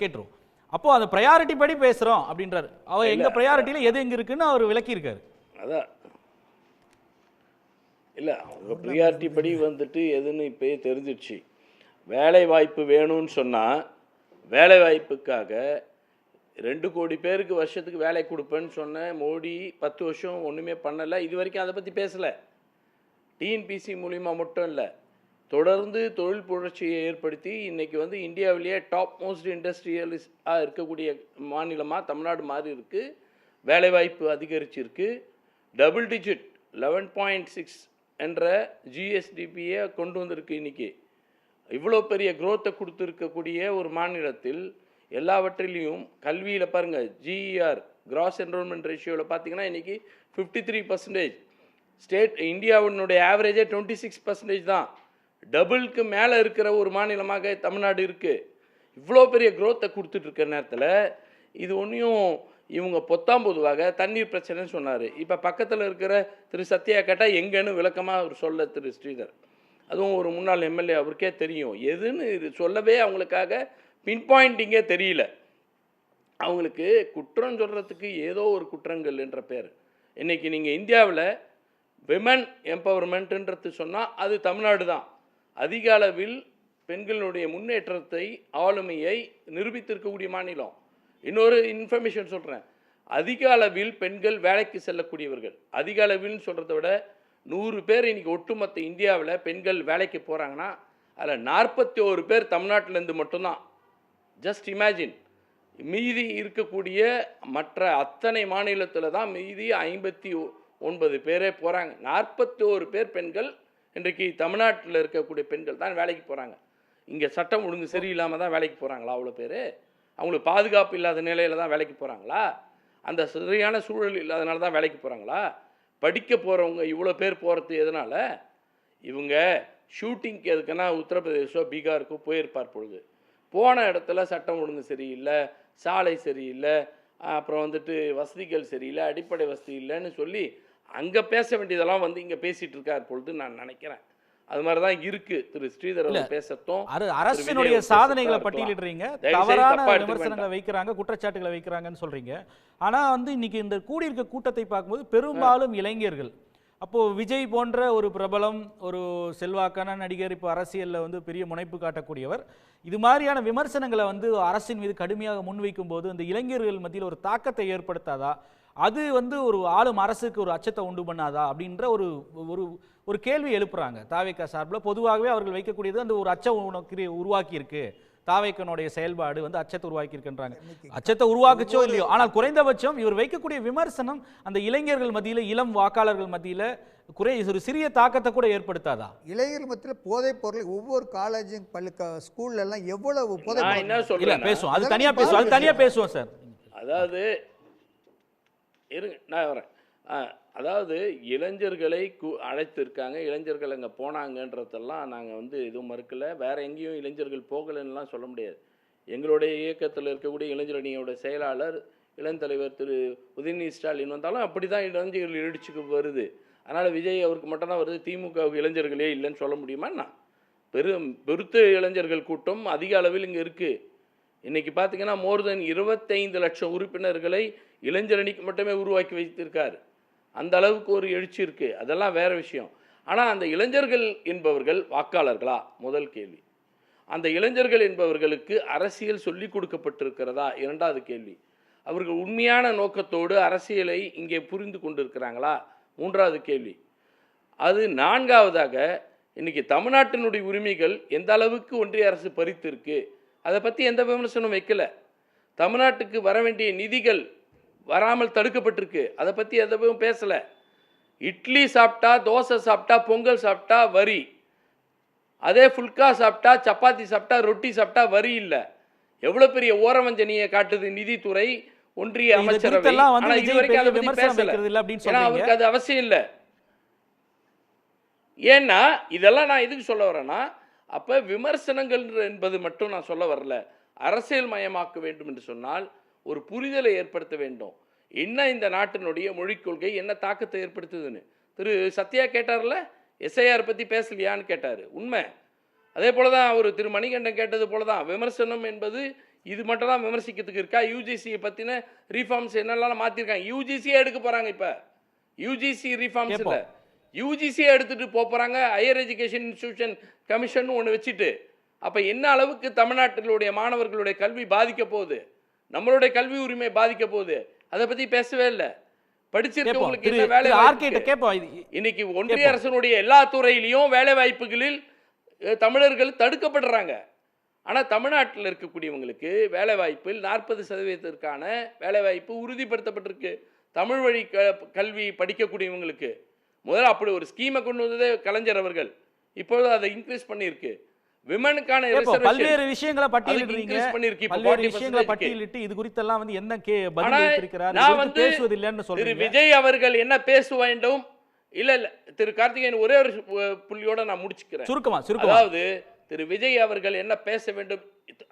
S2: கேட்டுரும். அப்போ அந்த பிரையாரிட்டி படி பேசுறோம் அப்படின்றாரு. அவர் எங்க பிரையாரிட்டியில எது எங்க இருக்குன்னு அவர் விளக்கி இருக்காரு.
S3: அதான் இல்ல, அவங்க பிரையாரிட்டி படி வந்துட்டு எதுன்னு இப்பயே தெரிஞ்சிடுச்சு. வேலை வாய்ப்பு வேணும்னு சொன்னால் வேலை வாய்ப்புக்காக 2 கோடி பேருக்கு வருஷத்துக்கு வேலை கொடுப்பேன்னு சொன்ன மோடி 10 வருஷம் ஒன்றுமே பண்ணலை. இது வரைக்கும் அதை பற்றி பேசலை. டிஎன்பிசி மூலிமா மட்டும் இல்லை, தொடர்ந்து தொழில் புரட்சியை ஏற்படுத்தி இன்றைக்கி வந்து இந்தியாவிலேயே டாப் மோஸ்ட் இண்டஸ்ட்ரியலிஸ்டாக இருக்கக்கூடிய மாநிலமாக தமிழ்நாடு மாறி இருக்குது. வேலைவாய்ப்பு அதிகரிச்சிருக்கு. டபுள் டிஜிட் 11.6 என்ற ஜிஎஸ்டிபியை கொண்டு வந்திருக்கு. இன்றைக்கி இவ்வளோ பெரிய க்ரோத்தை கொடுத்துருக்கக்கூடிய ஒரு மாநிலத்தில் எல்லாவற்றிலையும் கல்வியில் பாருங்கள், ஜிஇஆர் கிராஸ் என்ரோல்மெண்ட் ரேஷியோவில் பார்த்தீங்கன்னா இன்றைக்கி 53%. ஸ்டேட் இந்தியாவினுடைய ஆவரேஜே 26% தான். டபுளுக்கு மேலே இருக்கிற ஒரு மாநிலமாக தமிழ்நாடு இருக்குது. இவ்வளோ பெரிய க்ரோத்தை கொடுத்துட்ருக்க நேரத்தில் இது ஒன்றையும் இவங்க பொத்தாம்பொதுவாக தண்ணீர் பிரச்சனைன்னு சொன்னார். இப்போ பக்கத்தில் இருக்கிற திரு சத்யா கேட்டால் எங்கன்னு விளக்கமாக அவர் சொல்ல திரு ஸ்ரீதர், அதுவும் ஒரு முன்னாள் எம்எல்ஏ, அவருக்கே தெரியும் எதுன்னு இது சொல்லவே அவங்களுக்காக பின் பாயிண்டிங்கே தெரியல. அவங்களுக்கு குற்றம் சொல்கிறதுக்கு ஏதோ ஒரு குற்றங்கள் என்ற பேர். இன்றைக்கி நீங்கள் இந்தியாவில் விமன் எம்பவர்மெண்ட்டுன்றது சொன்னால் அது தமிழ்நாடு தான். அதிக அளவில் பெண்களுடைய முன்னேற்றத்தை ஆளுமையை நிரூபித்திருக்கக்கூடிய மாநிலம். இன்னொரு இன்ஃபர்மேஷன் சொல்கிறேன், அதிக அளவில் பெண்கள் வேலைக்கு செல்லக்கூடியவர்கள். அதிக அளவில்னு சொல்கிறத விட 100 பேர் இன்றைக்கி ஒட்டுமொத்த இந்தியாவில் பெண்கள் வேலைக்கு போகிறாங்கன்னா அதில் 41 பேர் தமிழ்நாட்டிலேருந்து மட்டும்தான். Just imagine. மீதி இருக்கக்கூடிய மற்ற அத்தனை மாநிலத்தில் தான் மீதி 59 பேரே போகிறாங்க. 41 பேர் பெண்கள் இன்றைக்கு தமிழ்நாட்டில் இருக்கக்கூடிய பெண்கள் தான் வேலைக்கு போகிறாங்க. இங்கே சட்டம் ஒழுங்கு சரியில்லாமல் தான் வேலைக்கு போகிறாங்களா அவ்வளோ பேர்? அவங்களுக்கு பாதுகாப்பு இல்லாத நிலையில் தான் வேலைக்கு போகிறாங்களா? அந்த சரியான சூழல் இல்லாதனால தான் வேலைக்கு போகிறாங்களா? படிக்க போகிறவங்க இவ்வளோ பேர் போகிறது எதனால்? இவங்க ஷூட்டிங்க்கு எதுக்குன்னா உத்தரப்பிரதேசோ பீகாருக்கோ போயிருப்பார் பொழுது, போன இடத்துல சட்டம் ஒழுங்கு சரியில்லை, சாலை சரியில்லை, அப்புறம் வந்துட்டு வசதிகள் சரியில்லை, அடிப்படை வசதி இல்லைன்னு சொல்லி அங்கே பேச வேண்டியதெல்லாம் வந்து இங்கே பேசிகிட்டு இருக்கார் பொழுது நான் நினைக்கிறேன். அது மாதிரி தான் இருக்கு திரு ஸ்ரீதர் அவர் பேசட்டும்.
S2: அரசினுடைய சாதனைகளை பட்டியலிடுறீங்க, தவறான விமர்சனங்களை வைக்கிறாங்க, குற்றச்சாட்டுகளை வைக்கிறாங்கன்னு சொல்றீங்க. ஆனா வந்து இன்னைக்கு இந்த கூடியிருக்க கூட்டத்தை பார்க்கும்போது பெரும்பாலும் இளைஞர்கள். அப்போ விஜய் போன்ற ஒரு பிரபலம், ஒரு செல்வாக்கான நடிகர், இப்போ அரசியலில் வந்து பெரிய முனைப்பு காட்டக்கூடியவர், இது மாதிரியான விமர்சனங்களை வந்து அரசின் மீது கடுமையாக முன்வைக்கும் போது இந்த இளைஞர்கள் மத்தியில் ஒரு தாக்கத்தை ஏற்படுத்தாதா? அது வந்து ஒரு ஆளும் அரசுக்கு ஒரு அச்சத்தை உண்டு பண்ணாதா அப்படின்ற ஒரு ஒரு ஒரு கேள்வி எழுப்புறாங்க தாவேக்கா சார்பில். பொதுவாகவே அவர்கள் வைக்கக்கூடியது அந்த ஒரு அச்சம் உருவாக்கி இருக்கு, தாவேக்கனுடைய செயல்பாடு வந்து அச்சத்தை உருவாக்கி இருக்குன்றாங்க. அச்சத்தை உருவாக்குச்சோ இல்லையோ, ஆனால் குறைந்தபட்சம் இவர் வைக்கக்கூடிய விமர்சனம் அந்த இளைஞர்கள் மத்தியில், இளம் வாக்காளர்கள் மத்தியில் ஒரு சிறிய தாக்கத்தை கூட ஏற்படுத்தாதா?
S4: இளைஞர்கள் மத்தியில் போதைப் பொருள் ஒவ்வொரு காலேஜும் ஸ்கூல்ல எல்லாம் எவ்வளவு போதை
S3: என்ன சொல்ல
S2: பேசுவோம், அது தனியா பேசுவோம், அது தனியா பேசுவோம் சார்.
S3: அதாவது இருங்க நான் வரேன். அதாவது இளைஞர்களை அழைத்திருக்காங்க, இளைஞர்கள் அங்கே போனாங்கன்றதெல்லாம் நாங்கள் வந்து எதுவும் மறுக்கலை. வேறு எங்கேயும் இளைஞர்கள் போகலைன்னுலாம் சொல்ல முடியாது. எங்களுடைய இயக்கத்தில் இருக்கக்கூடிய இளைஞரணியோட செயலாளர் இளந்தலைவர் திரு உதயநிதி ஸ்டாலின் வந்தாலும் அப்படி தான் இளைஞர்கள் எழுச்சிக்கு வருது. அதனால் விஜய் அவருக்கு மட்டும்தான் வருது, திமுகவுக்கு இளைஞர்களே இல்லைன்னு சொல்ல முடியுமாண்ணா? பெருத்த இளைஞர்கள் கூட்டம் அதிக அளவில் இங்கே இருக்குது. இன்றைக்கி பார்த்தீங்கன்னா மோர் தென் 25 லட்சம் உறுப்பினர்களை இளைஞரணிக்கு மட்டுமே உருவாக்கி வைத்திருக்கார். அந்த அளவுக்கு ஒரு எழுச்சி இருக்குது, அதெல்லாம் வேறு விஷயம். ஆனால் அந்த இளைஞர்கள் என்பவர்கள் வாக்காளர்களா? முதல் கேள்வி. அந்த இளைஞர்கள் என்பவர்களுக்கு அரசியல் சொல்லிக் கொடுக்கப்பட்டிருக்கிறதா? இரண்டாவது கேள்வி. அவர்கள் உண்மையான நோக்கத்தோடு அரசியலை இங்கே புரிந்து கொண்டிருக்கிறாங்களா? மூன்றாவது கேள்வி. அது நான்காவதாக, இன்றைக்கி தமிழ்நாட்டினுடைய உரிமைகள் எந்த அளவுக்கு ஒன்றிய அரசு பறித்திருக்கு, அதை பற்றி எந்த விமர்சனம் வைக்கலை. தமிழ்நாட்டுக்கு வர வேண்டிய நிதிகள் வராமல் தடுக்கப்பட்டிருக்கு, அதை பற்றி எதுவும் பேசலை. இட்லி சாப்பிட்டா, தோசை சாப்பிட்டா, பொங்கல் சாப்பிட்டா வரி, அதே ஃபுல்கா சாப்பிட்டா, சப்பாத்தி சாப்பிட்டா, ரொட்டி சாப்பிட்டா வரி இல்லை. எவ்வளோ பெரிய ஓரவஞ்சனையை காட்டுது நிதித்துறை, ஒன்றிய அமைச்சரவை. ஆனால் இது வரைக்கும் அதை பற்றி பேசலை, ஏன்னா அவருக்கு அது அவசியம் இல்லை. ஏன்னா இதெல்லாம் நான் எதுக்கு சொல்ல வரேன்னா, அப்போ விமர்சனங்கள் என்பது மட்டும் நான் சொல்ல வரல. அரசியல் மயமாக்க வேண்டும் என்று சொன்னால் ஒரு புரிதலை ஏற்படுத்த வேண்டும். என்ன இந்த நாட்டினுடைய மொழிக் கொள்கை என்ன தாக்கத்தை ஏற்படுத்துதுன்னு திரு சத்யா கேட்டார்ல, எஸ்ஐஆர் பற்றி பேசலையான்னு கேட்டார். உண்மை. அதே போல தான் அவர் திரு மணிகண்டன் கேட்டது போல தான், விமர்சனம் என்பது இது மட்டும் தான் விமர்சிக்கிறதுக்கு இருக்கா? யூஜிசியை பற்றின ரீஃபார்ம்ஸ் என்னெல்லாம் மாற்றிருக்காங்க, யூஜிசியே எடுக்க போகிறாங்க. இப்போ யூஜிசி ரீஃபார்ம்ஸ் இல்லை, யூஜிசியை எடுத்துகிட்டு போகிறாங்க. ஹையர் எஜுகேஷன் இன்ஸ்டிடியூஷன் கமிஷன் ஒன்று வச்சுட்டு. அப்போ என்ன அளவுக்கு தமிழ்நாட்டிலுடைய மாணவர்களுடைய கல்வி பாதிக்க போகுது, நம்மளுடைய கல்வி உரிமை பாதிக்க போகுது, அதை பற்றி பேசவே இல்லை. படிச்சிருக்கவங்களுக்கு என்ன வேலை? இன்னைக்கு ஒன்றிய அரசினுடைய எல்லா துறையிலையும் வேலை வாய்ப்புகளில் தமிழர்கள் தடுக்கப்படுறாங்க. ஆனால் தமிழ்நாட்டில் இருக்கக்கூடியவங்களுக்கு வேலை வாய்ப்பில் 40% வேலை வாய்ப்பு உறுதிப்படுத்தப்பட்டிருக்கு. தமிழ் வழி கல்வி படிக்கக்கூடியவங்களுக்கு முதல்ல அப்படி ஒரு ஸ்கீமை கொண்டு வந்ததே கலைஞர் அவர்கள். இப்பொழுது அதை இன்க்ரீஸ் பண்ணியிருக்கு. விமனுக்கான
S2: பல்வேறு விஷயங்களை பட்டியலிட்டு இது குறித்தெல்லாம் வந்து என்ன பேசுவதில்லைன்னு சொல்றீங்க.
S3: விஜய் அவர்கள் என்ன பேச வேண்டும்? இல்ல திரு கார்த்திகேயன் ஒரே ஒரு புள்ளியோட நான் முடிச்சுக்கிறேன் சுருக்கமா. அதாவது திரு விஜய் அவர்கள் என்ன பேச வேண்டும்,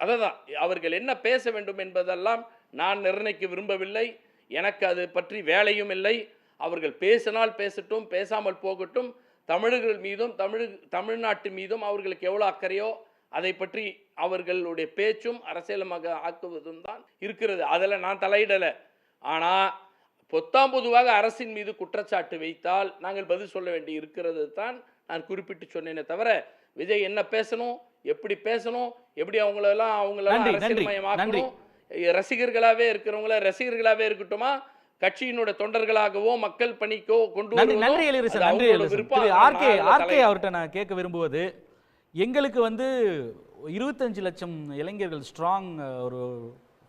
S3: அதான் அவர்கள் என்ன பேச வேண்டும் என்பதெல்லாம் நான் நிர்ணயிக்க விரும்பவில்லை. எனக்கு அது பற்றி வேலையும் இல்லை. அவர்கள் பேசினால் பேசட்டும், பேசாமல் போகட்டும். தமிழர்கள் மீதும் தமிழ்நாட்டு மீதும் அவர்களுக்கு எவ்வளோ அக்கறையோ அதை பற்றி அவர்களுடைய பேச்சும் அரசியலமாக ஆக்குவதும் தான் இருக்கிறது. அதில் நான் தலையிடலை. ஆனால் பொதுவாக அரசின் மீது குற்றச்சாட்டு வைத்தால் நாங்கள் பதில் சொல்ல வேண்டி இருக்கிறது தான் நான் குறிப்பிட்டு சொன்னேனே தவிர, விஜய் என்ன பேசணும், எப்படி பேசணும், எப்படி அவங்களெல்லாம் அரசியல்மயமாக்கணும், ரசிகர்களாகவே இருக்கிறவங்கள ரசிகர்களாகவே இருக்கட்டுமா, கட்சியினுடைய தொண்டர்களாகவோ மக்கள் பணிக்கோ கொண்டு
S2: அவர்கிட்ட நான் கேட்க விரும்புவது, எங்களுக்கு வந்து 25 லட்சம் இளைஞர்கள் ஸ்ட்ராங் ஒரு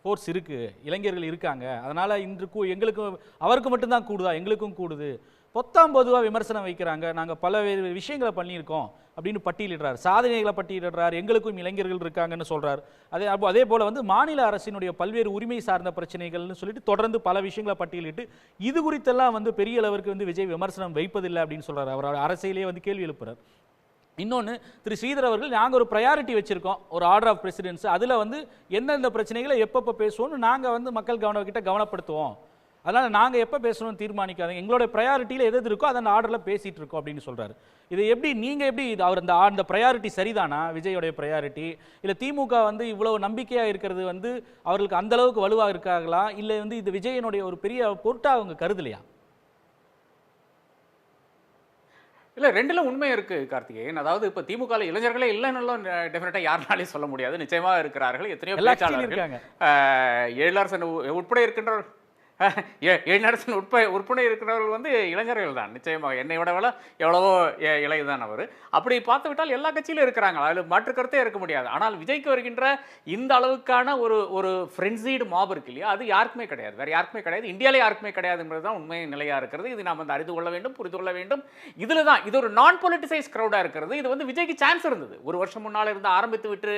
S2: ஃபோர்ஸ் இருக்கு, இளைஞர்கள் இருக்காங்க. அதனால இன்று எங்களுக்கு அவருக்கு மட்டும்தான் கூடுதா, எங்களுக்கும் கூடுது. பொத்தாம் பொதுவாக விமர்சனம் வைக்கிறாங்க. நாங்கள் பல விஷயங்களை பண்ணியிருக்கோம் அப்படின்னு பட்டியலிடுறார், சாதனைகளை பட்டியலிடுறார், எங்களுக்கும் இளைஞர்கள் இருக்காங்கன்னு சொல்றார். அதே போல வந்து மாநில அரசினுடைய பல்வேறு உரிமை சார்ந்த பிரச்சனைகள்னு சொல்லிட்டு தொடர்ந்து பல விஷயங்களை பட்டியலிட்டு இது குறித்தெல்லாம் வந்து பெரிய அளவிற்கு வந்து விஜய் விமர்சனம் வைப்பதில்லை அப்படின்னு சொல்றாரு. அவர் அரசியலே வந்து கேள்வி எழுப்புறார். இன்னொன்று, திரு ஸ்ரீதர் அவர்கள் நாங்கள் ஒரு ப்ரையாரிட்டி வச்சுருக்கோம், ஒரு ஆர்டர் ஆஃப் பிரசிடென்ஸ், அதில் வந்து எந்தெந்த பிரச்சனைகளை எப்பப்போ பேசுவோம்னு நாங்கள் வந்து மக்கள் கவனப்படுத்துவோம். அதனால் நாங்கள் எப்போ பேசணும்னு தீர்மானிக்காதீங்க, எங்களோட ப்ரையாரிட்டியில் எது இருக்கோ அதை அந்த ஆர்டரில் பேசிகிட்டு இருக்கோம் அப்படின்னு சொல்கிறாரு. இது எப்படி நீங்கள் எப்படி இது அவர் அந்த ப்ரையாரிட்டி சரிதானா விஜயோடைய ப்ரையாரிட்டி? இல்லை திமுக வந்து இவ்வளவு நம்பிக்கையாக இருக்கிறது வந்து அவர்களுக்கு அந்தளவுக்கு வலுவாக இருக்காங்களா, இல்லை வந்து இது விஜயனுடைய ஒரு பெரிய பொருட்டாக அவங்க கருதலையா?
S5: இல்லை, ரெண்டுல உண்மை இருக்கு கார்த்திகேயன். அதாவது இப்போ திமுக இளைஞர்களே இல்லைன்னு டெஃபினட்டா யாருனாலையும் சொல்ல முடியாது. நிச்சயமா இருக்கிறார்கள், எத்தனையோ பேச்சாளர்கள், எழிலரசன் உட்பட இருக்கின்ற எழிலரசன் உட்பட இருக்கிறவர்கள் வந்து இளைஞர்கள் தான். நிச்சயமாக என்னை விட எவ்வளவோ இளையதான் அவர். அப்படி பார்த்து விட்டால் எல்லா கட்சியிலும் இருக்கிறாங்க, அதில் மாற்று கருத்தே இருக்க முடியாது. ஆனால் விஜய்க்கு வருகின்ற இந்த அளவுக்கான ஒரு ஃப்ரெண்ட்ஸீடு மாப் இருக்கு இல்லையா, அது யாருக்குமே கிடையாது, வேற யாருக்குமே கிடையாது, இந்தியாவிலே யாருக்குமே கிடையாது என்பதுதான் உண்மை நிலையா இருக்கிறது. இது நாம் வந்து அறிந்து கொள்ள வேண்டும், புரிந்து கொள்ள வேண்டும். இதுல தான் இது ஒரு நான் பொலிட்டிசைஸ் கிரௌடா இருக்கிறது. இது வந்து விஜய்க்கு சான்ஸ் இருந்தது, ஒரு வருஷம் முன்னால் இருந்து ஆரம்பித்து விட்டு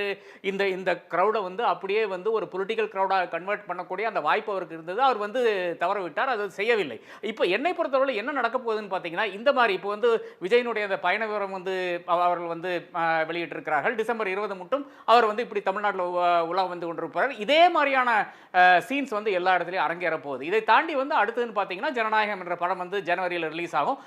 S5: இந்த கிரௌடை வந்து அப்படியே வந்து ஒரு பொலிட்டிக்கல் கிரௌடா கன்வெர்ட் பண்ணக்கூடிய அந்த வாய்ப்பு அவருக்கு இருந்தது. அவர் வந்து தவற விட்டார், அது செய்யவில்லை. இப்போ என்னை பொறுத்தவரை என்ன நடக்க போகுதுன்னு பார்த்தீங்கன்னா, இந்த மாதிரி இப்போ வந்து விஜயனுடைய அந்த பயண விவரம் வந்து அவர்கள் வந்து வெளியிட்டிருக்கிறார்கள். டிசம்பர் 20 மட்டும் அவர் வந்து இப்படி தமிழ்நாட்டில் உலா வந்து கொண்டிருப்பார். இதே மாதிரியான சீன்ஸ் வந்து எல்லா இடத்துலையும் அரங்கேற போகுது. இதை தாண்டி வந்து அடுத்ததுன்னு பார்த்தீங்கன்னா, ஜனநாயகம் என்ற படம் வந்து ஜனவரியில் ரிலீஸ் ஆகும்.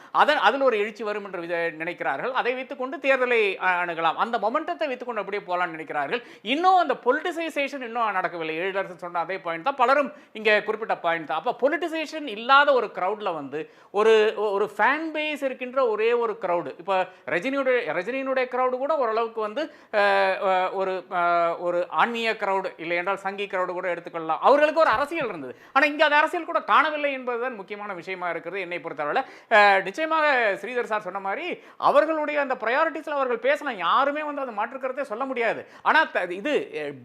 S5: அதில் ஒரு எழுச்சி வரும் என்று நினைக்கிறார்கள். அதை வைத்துக்கொண்டு தேர்தலை அணுகலாம், அந்த மொமெண்டத்தை வைத்துக்கொண்டு அப்படியே போகலான்னு நினைக்கிறார்கள். இன்னும் அந்த பொலிட்டிசைசேஷன் இன்னும் நடக்கவில்லை. எழிலரசன் சொன்ன அதே பாயிண்ட் தான், பலரும் இங்கே குறிப்பிட்ட பாயிண்ட் தான். அப்போ பொலிட்டிசேஷன் இல்லாத ஒரு கிரௌட்ல வந்து ஒரு ஃபேன் பேஸ் இருக்கின்ற ஒரே ஒரு கிரௌடு, இப்போ ரஜினியினுடைய கிரௌடு கூட ஓரளவுக்கு வந்து ஒரு ஆன்மீக கிரௌடு, இல்லை என்றால் சங்கி கிரௌடு கூட எடுத்துக்கொள்ளலாம். அவர்களுக்கு ஒரு அரசியல் இருந்தது, ஆனால் இங்கே அந்த அரசியல் கூட காணவில்லை என்பதுதான் முக்கியமான விஷயமா இருக்கிறது என்னை பொறுத்தவரை. நிச்சயமாக ஸ்ரீதர் சார் சொன்ன மாதிரி அவர்களுடைய அந்த ப்ரையாரிட்டிஸில் அவர்கள் பேசலாம், யாருமே வந்து அதை மாற்றுக்கிறதே சொல்ல முடியாது. ஆனால் இது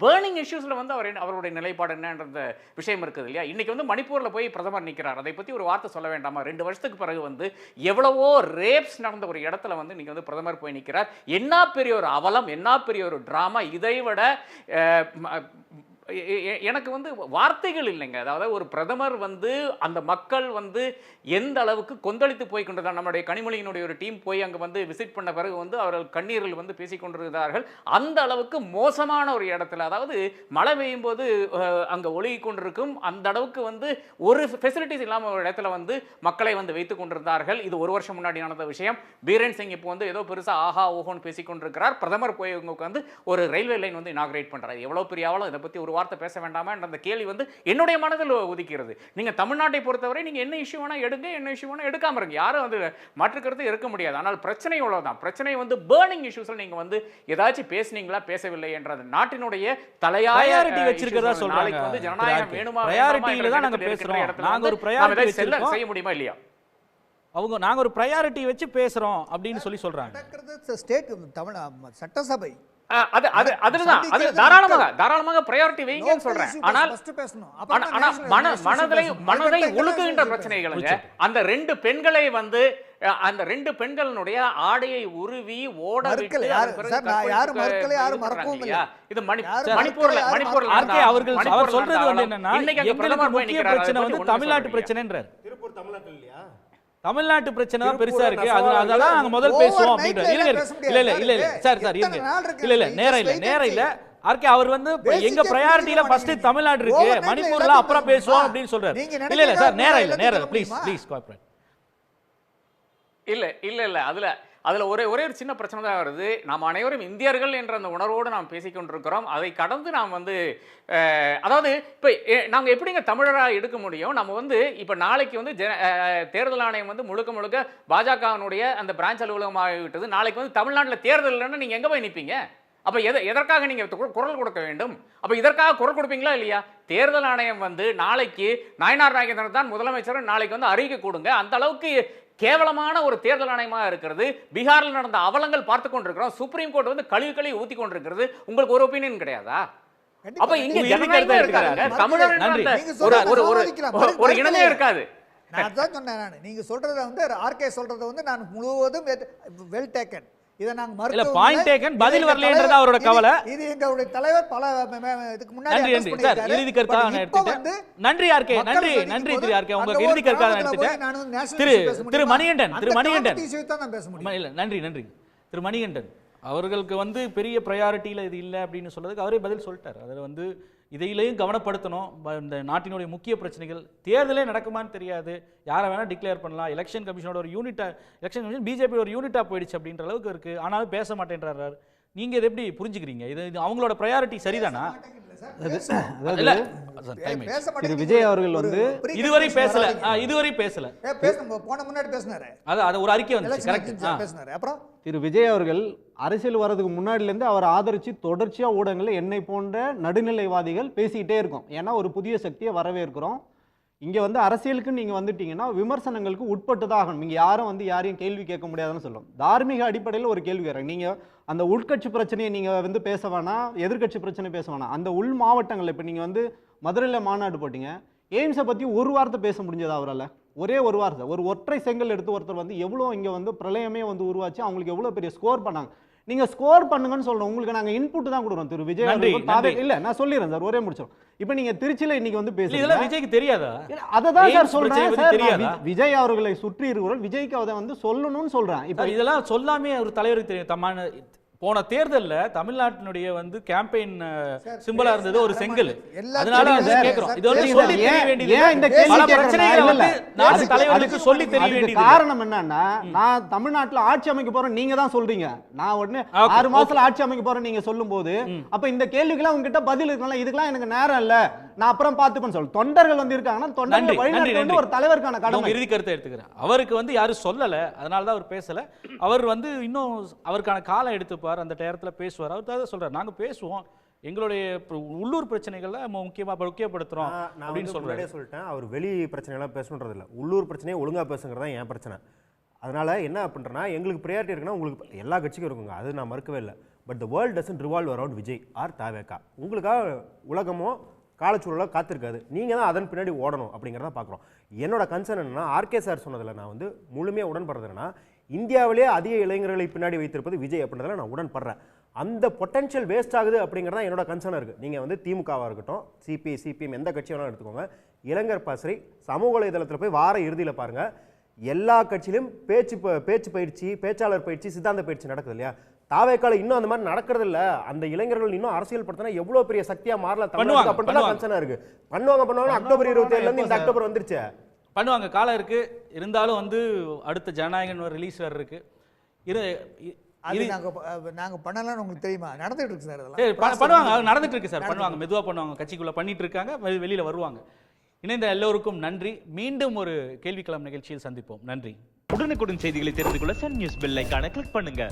S5: பேர்னிங் இஷ்யூஸில் வந்து அவருடைய நிலைப்பாடு என்னன்ற விஷயம் இருக்குது இல்லையா. இன்னைக்கு வந்து மணிப்பூரில் போய் பிரதமர் நிற்கிறார், அதை பற்றி ஒரு வார்த்தை சொல்ல வேண்டாமா? 2 வருஷத்துக்கு பிறகு வந்து எவ்வளவோ ரேப்ஸ் நடந்த ஒரு இடத்துல வந்து நீங்க வந்து பிரதமர் போய் நிற்கிறார். என்ன பெரிய ஒரு அவலம், என்ன பெரிய ஒரு டிராமா! இதை விட எனக்கு வந்து வார்த்தைகள் இல்லைங்க. அதாவது ஒரு பிரதமர் வந்து அந்த மக்கள் வந்து எந்த அளவுக்கு கொந்தளித்து போய் கொண்டிருந்தார். நம்முடைய கனிமொழியினுடைய ஒரு டீம் போய் அங்கே வந்து விசிட் பண்ண பிறகு வந்து அவர்கள் கண்ணீர்கள் வந்து பேசிக் கொண்டிருந்தார்கள். அந்த அளவுக்கு மோசமான ஒரு இடத்துல, அதாவது மழை பெய்யும் போது அங்கே ஒழுகி கொண்டிருக்கும் அந்த அளவுக்கு வந்து ஒரு ஃபெசிலிட்டிஸ் இல்லாமல் ஒரு இடத்துல வந்து மக்களை வந்து வைத்துக் கொண்டிருந்தார்கள். இது 1 வருஷம் முன்னாடி நடந்த விஷயம். பீரன் சிங் இப்போ வந்து ஏதோ பெருசாக ஆஹா ஓஹோன்னு பேசிக் கொண்டிருக்கிறார். பிரதமர் போய் உட்காந்து ஒரு ரயில்வே லைன் வந்து இனாகிரேட் பண்ணுறாரு. எவ்வளோ பெரிய ஆவலம், இதை பற்றி ஒரு வார்த்தை பேச வேண்டாமா என்ற கேள்வி வந்து என்னுடைய மனதில் உதிக்கிறது. நீங்க தமிழ்நாட்டை பொறுத்தவரை நீங்க என்ன இஷ்யூ வேணா எடுங்க, என்ன இஷ்யூ வேணா எடுக்காம இருங்க, யாரும் வந்து மாற்றுக்கிறது இருக்க முடியாது. ஆனால் பிரச்சனை இவ்வளவுதான். பிரச்சனை வந்து பர்னிங் இஷ்யூஸ்ல நீங்க வந்து ஏதாச்சும் பேசுனீங்களா, பேசவில்லை என்ற நாட்டினுடைய தலையாய வச்சிருக்கிறதா சொல்றாங்க. வந்து ஜனநாயகம் வேணுமா,
S2: பிரையாரிட்டியில தான் நாங்க பேசுறோம். நாங்க ஒரு பிரையாரிட்டி
S5: செய்ய முடியுமா இல்லையா?
S2: அவங்க நாங்க ஒரு பிரையாரிட்டி வச்சு பேசுறோம் அப்படின்னு சொல்றாங்க.
S4: ஸ்டேட் தமிழ் சட்டசபை
S5: தாராளமாக பிரையாரிட்டி வைங்கன்னு சொல்றேன். ஆனால் மனதை ஒழுக்குகின்ற பிரச்சனைகளுங்க. அந்த 2 பெண்களை வந்து அந்த 2 பெண்களுடைய ஆடையை உருவி ஓட விட்டு இது மணிப்பூர்ல
S2: அவர் சொல்றது வந்து என்னன்னா, எங்களுக்கு முக்கிய பிரச்சனை வந்து தமிழ்நாட்டு பிரச்சனைன்றார்.
S7: திருப்பூர் தமிழ்நாட்டில் இல்லையா?
S2: தமிழ்நாட்டு பிரச்சனை தான் பெருசா இருக்கு, அதெல்லாம் நாங்க முதல் பேசுவோம் அப்படின்றார். இல்ல சார் இருங்க, இல்ல நேரம் இல்ல ஆர்கே, அவர் வந்து எங்க பிரையாரிட்டில ஃபர்ஸ்ட் தமிழ்நாடு இருக்கு, மணிப்பூர்ல அப்புறம் பேசுவோம் அப்படின்னு சொல்றாரு. இல்ல சார் நேரம் ப்ளீஸ் கோஆபரேட்.
S5: இல்ல அதுல ஒரே ஒரு சின்ன பிரச்சனை தான் வருது. நாம் அனைவரும் இந்தியர்கள் என்ற அந்த உணர்வோடு நாம் பேசிக்கொண்டிருக்கிறோம். அதை கடந்து நாம் வந்து அதாவது இப்போ நாங்கள் எப்படிங்க தமிழராக எடுக்க முடியும்? நம்ம வந்து இப்போ நாளைக்கு வந்து தேர்தல் ஆணையம் வந்து முழுக்க பாஜகவினுடைய அந்த பிரான்ச் அலுவலகமாகிவிட்டது. நாளைக்கு வந்து தமிழ்நாட்டில் தேர்தல் இல்லைன்னா நீங்கள் எங்கே போய் நிற்பீங்க? அப்போ எதற்காக நீங்கள் குரல் கொடுக்க வேண்டும்? அப்போ இதற்காக குரல் கொடுப்பீங்களா இல்லையா? தேர்தல் ஆணையம் வந்து நாளைக்கு நாயனார் நாகேந்திரன் தான் முதலமைச்சர் நாளைக்கு வந்து அறிக்கை கொடுங்க. அந்த அளவுக்கு கேவலமான ஒரு தேர்தல் ஆணையமாக இருக்கிறது. பீகாரில் நடந்த அவலங்கள் பார்த்து கொண்டிருக்கிறோம். சுப்ரீம் கோர்ட் வந்து கழுவி ஊத்தி கொண்டிருக்கிறது. உங்களுக்கு ஒரு ஒப்பீனியன் கிடையாதா? அப்ப இங்க ஜனநாயகமே இருக்காது, தமிழர் ஒரு இனமே இருக்காது.
S4: நான் அதான் சொன்னேன். நீங்கள் சொல்கிறத வந்து ஆர்கே சொல்கிறத வந்து நான் முழுவதும் வெல் டேக்கன். இதை நாங்கள்
S2: இல்ல பாயிண்ட் டேக்கன், பதில் வரலன்றது அவரோட கவலை.
S4: இது எங்களுடைய தலைவர் பல இதுக்கு முன்னாடி
S2: நன்றி நன்றி சார். இறுதி கருத்தாக நான் எடுத்துட்டேன். நன்றி ஆர்கே, நன்றி நன்றி திரு ஆர்கே, உங்க இறுதி கருத்தாக நான் எடுத்துட்டேன். திரு மணிகண்டன் இல்ல நன்றி நன்றி திரு மணிகண்டன் அவர்களுக்கு வந்து பெரிய ப்ரையாரிட்டியில் இது இல்லை அப்படின்னு சொல்றதுக்கு அவரே பதில் சொல்லிட்டார். அதில் வந்து இதையிலையும் கவனப்படுத்தணும். இந்த நாட்டினுடைய முக்கிய பிரச்சனைகள், தேர்தலே நடக்குமான்னு தெரியாது, யாரை வேணால் டிக்ளேர் பண்ணலாம், எலெக்ஷன் கமிஷனோட ஒரு யூனிட்டாக, எலெக்ஷன் கமிஷன் பிஜேபி ஒரு யூனிட்டாக போயிடுச்சு அப்படின்ற அளவுக்கு இருக்குது. ஆனாலும் பேச மாட்டேன்றாரு. நீங்கள் இதை எப்படி புரிஞ்சுக்கிறீங்க? இது அவங்களோட ப்ரையாரிட்டி சரிதானா?
S6: திரு விஜய் அவர்கள் வந்து
S2: இதுவரை பேசல.
S4: போன முன்னாடி பேசினாரு.
S2: அது ஒரு அறிக்கை வந்துச்சு. கரெக்ட்
S4: பேசினாரு. அப்புறம்
S6: திரு விஜய் அவர்கள் அரசியல் வர்றதுக்கு முன்னாடிலேருந்து அவர் ஆதரித்து தொடர்ச்சியாக ஊடகங்களில் என்னை போன்ற நடுநிலைவாதிகள் பேசிக்கிட்டே இருக்கோம். ஏன்னா ஒரு புதிய சக்தியை வரவேற்கிறோம். இங்கே வந்து அரசியலுக்கு நீங்கள் வந்துட்டீங்கன்னா விமர்சனங்களுக்கு உட்பட்டு தான் ஆகணும். நீங்கள் யாரும் வந்து யாரையும் கேள்வி கேட்க முடியாதுன்னு சொல்லும். தார்மீக அடிப்படையில் ஒரு கேள்வி கேட்குறாங்க. நீங்கள் அந்த உள்கட்சி பிரச்சனையை நீங்கள் வந்து பேச வேணாம், எதிர்கட்சி பிரச்சனை பேச வேணாம். அந்த உள் மாவட்டங்களில் இப்போ நீங்கள் வந்து மதுரையில் மாநாடு போட்டீங்க, எய்ம்ஸை பற்றி ஒரு வார்த்தை பேச முடிஞ்சதா அவரால்? ஒரே ஒரு வார்த்தை. ஒரு ஒற்றை செங்கல் எடுத்து ஒருத்தர் வந்து எவ்வளோ இங்கே வந்து பிரளயமே வந்து உருவாச்சு, அவங்களுக்கு எவ்வளோ பெரிய ஸ்கோர் பண்ணாங்க. நீங்க ஸ்கோர் பண்ணுங்கன்னு சொல்றோம். உங்களுக்கு நாங்க இன்புட் தான் கொடுறோம். திரு விஜய் இல்ல நான் சொல்லிடுறேன் சார், ஒரே முடிச்சோம். இப்போ நீங்க திருச்சியில இன்னைக்கு வந்து பேசுறீங்க, இதெல்லாம்
S2: விஜய்க்கு தெரியாதா?
S6: அததான் சார் சொல்றேன். விஜய் அவர்களை சுற்றி இருக்கிற விஜய்க்கு அதை வந்து சொல்லணும்னு சொல்றேன். இப்போ
S2: இதெல்லாம் சொல்லாமே ஒரு தலைவருக்கு தெரியும். போன தேர்தலில் தமிழ்நாட்டினுடைய வந்து கேம்பெயின் சிம்பலா இருந்தது ஒரு செங்கல். அதனால கேக்குறோம், இது வந்து சொல்லி தெரிய வேண்டியது. பல பிரச்சனைகளை வந்து நாட்டு தலைவர்களுக்கு சொல்லி தெரிய வேண்டியது.
S6: காரணம் என்னன்னா, நான் தமிழ்நாட்டுல ஆட்சி அமைக்க போறேன் நீங்க தான் சொல்றீங்க. நான் உடனே 6 மாசத்துல ஆட்சி அமைக்க போறேன் நீங்க சொல்லும்போது, அப்ப இந்த கேள்விக்கெல்லாம் உங்ககிட்ட பதில் இருக்கணும். இதுக்கெல்லாம் எனக்கு நேரம் இல்ல, நான் அப்புறம் பார்த்துப்பேன்னு சொல்லு. தொண்டர்கள் வந்து இருக்காங்கன்னா தொண்டர்கள் வழிநடத்த வந்து ஒரு தலைவருக்கான கடமை.
S2: இறுதி கருத்தை எடுத்துக்கிறேன். அவருக்கு வந்து யாரும் சொல்லல, அதனாலதான் அவர் பேசல. அவர் வந்து இன்னும் அவருக்கான காலம் எடுத்து அந்த நேரத்தில் பேசுவார். அவர் தான் சொல்றாரு, நாங்க பேசுவோம், எங்களுடைய உள்ளூர் பிரச்சனைகளை முக்கியப்படுத்துறோம் அப்படின்னு
S7: சொல்லிட்டேன். அவர் வெளி பிரச்சனைலாம் பேசணுன்றது இல்லை, உள்ளூர் பிரச்சனையை ஒழுங்கா பேசுங்கிறதா என் பிரச்சனை. அதனால என்ன பண்ணுறேன்னா, எங்களுக்கு ப்ரையாரிட்டி இருக்குன்னா உங்களுக்கு எல்லா கட்சிக்கும் இருக்குங்க, அது நான் மறுக்கவே இல்லை. But the world doesn't revolve around Vijay or Thaveka. உங்களுக்காக உலகமோ காலச்சூழலாக காத்திருக்காது, நீங்கள் தான் அதன் பின்னாடி ஓடணும் அப்படிங்கிறத பார்க்குறோம். என்னோட கன்சர்ன் என்னன்னா, ஆர்கே சார் சொன்னதில் நான் வந்து முழுமையாக உடன்படுறது என்னன்னா, இந்தியாவிலே அதிக இளைஞர்களை பின்னாடி வைத்திருப்பது விஜய் அப்படின்றதுல நான் உடன்படுறேன். அந்த பொட்டன்ஷியல் வேஸ்ட் ஆகுது அப்படிங்கிறதா என்னோட கன்சர்ன் இருக்குது. நீங்கள் வந்து திமுகவாக இருக்கட்டும், சிபிஎம் எந்த கட்சி வேணாலும் எடுத்துக்கோங்க, இளைஞர் பாசறை சமூக வலைதளத்தில் போய் வார இறுதியில் பாருங்கள், எல்லா கட்சியிலும் பேச்சு பயிற்சி, பேச்சாளர் பயிற்சி, சித்தாந்த பயிற்சி நடக்குது இல்லையா? தாவேக்கால இன்னும் அந்த மாதிரி நடக்கிறது இல்ல. அந்த இளைஞர்கள் இன்னும் அரசியல் படுத்தினா எவ்வளவு பெரிய சக்தியா மாறலாம் தமிழ்நாடு அப்படின்றது கன்சர்னா இருக்கு. பண்ணுவாங்க அக்டோபர் 27 இருந்து இந்த அக்டோபர் வந்துருச்சு,
S2: பண்ணுவாங்க, காலம் இருக்கு. இருந்தாலும் வந்து அடுத்த ஜனநாயகன் ரிலீஸ் வேற இருக்கு.
S4: நாங்க பண்ணலாம்னு உங்களுக்கு தெரியுமா? நடந்துட்டு இருக்கு சார், அதெல்லாம்
S2: பண்ணுவாங்க, நடந்துட்டு இருக்கு சார், பண்ணுவாங்க, மெதுவா பண்ணுவாங்க, கட்சிக்குள்ள பண்ணிட்டு இருக்காங்க, வெளியில வருவாங்க. இணைந்த எல்லோருக்கும் நன்றி. மீண்டும் ஒரு கேள்விக்களம் நிகழ்ச்சியில் சந்திப்போம். நன்றி.
S8: உடனுக்குடன் செய்திகளை தெரிந்து கொள்ள சன் நியூஸ் பெல் ஐகானை கிளிக் பண்ணுங்க.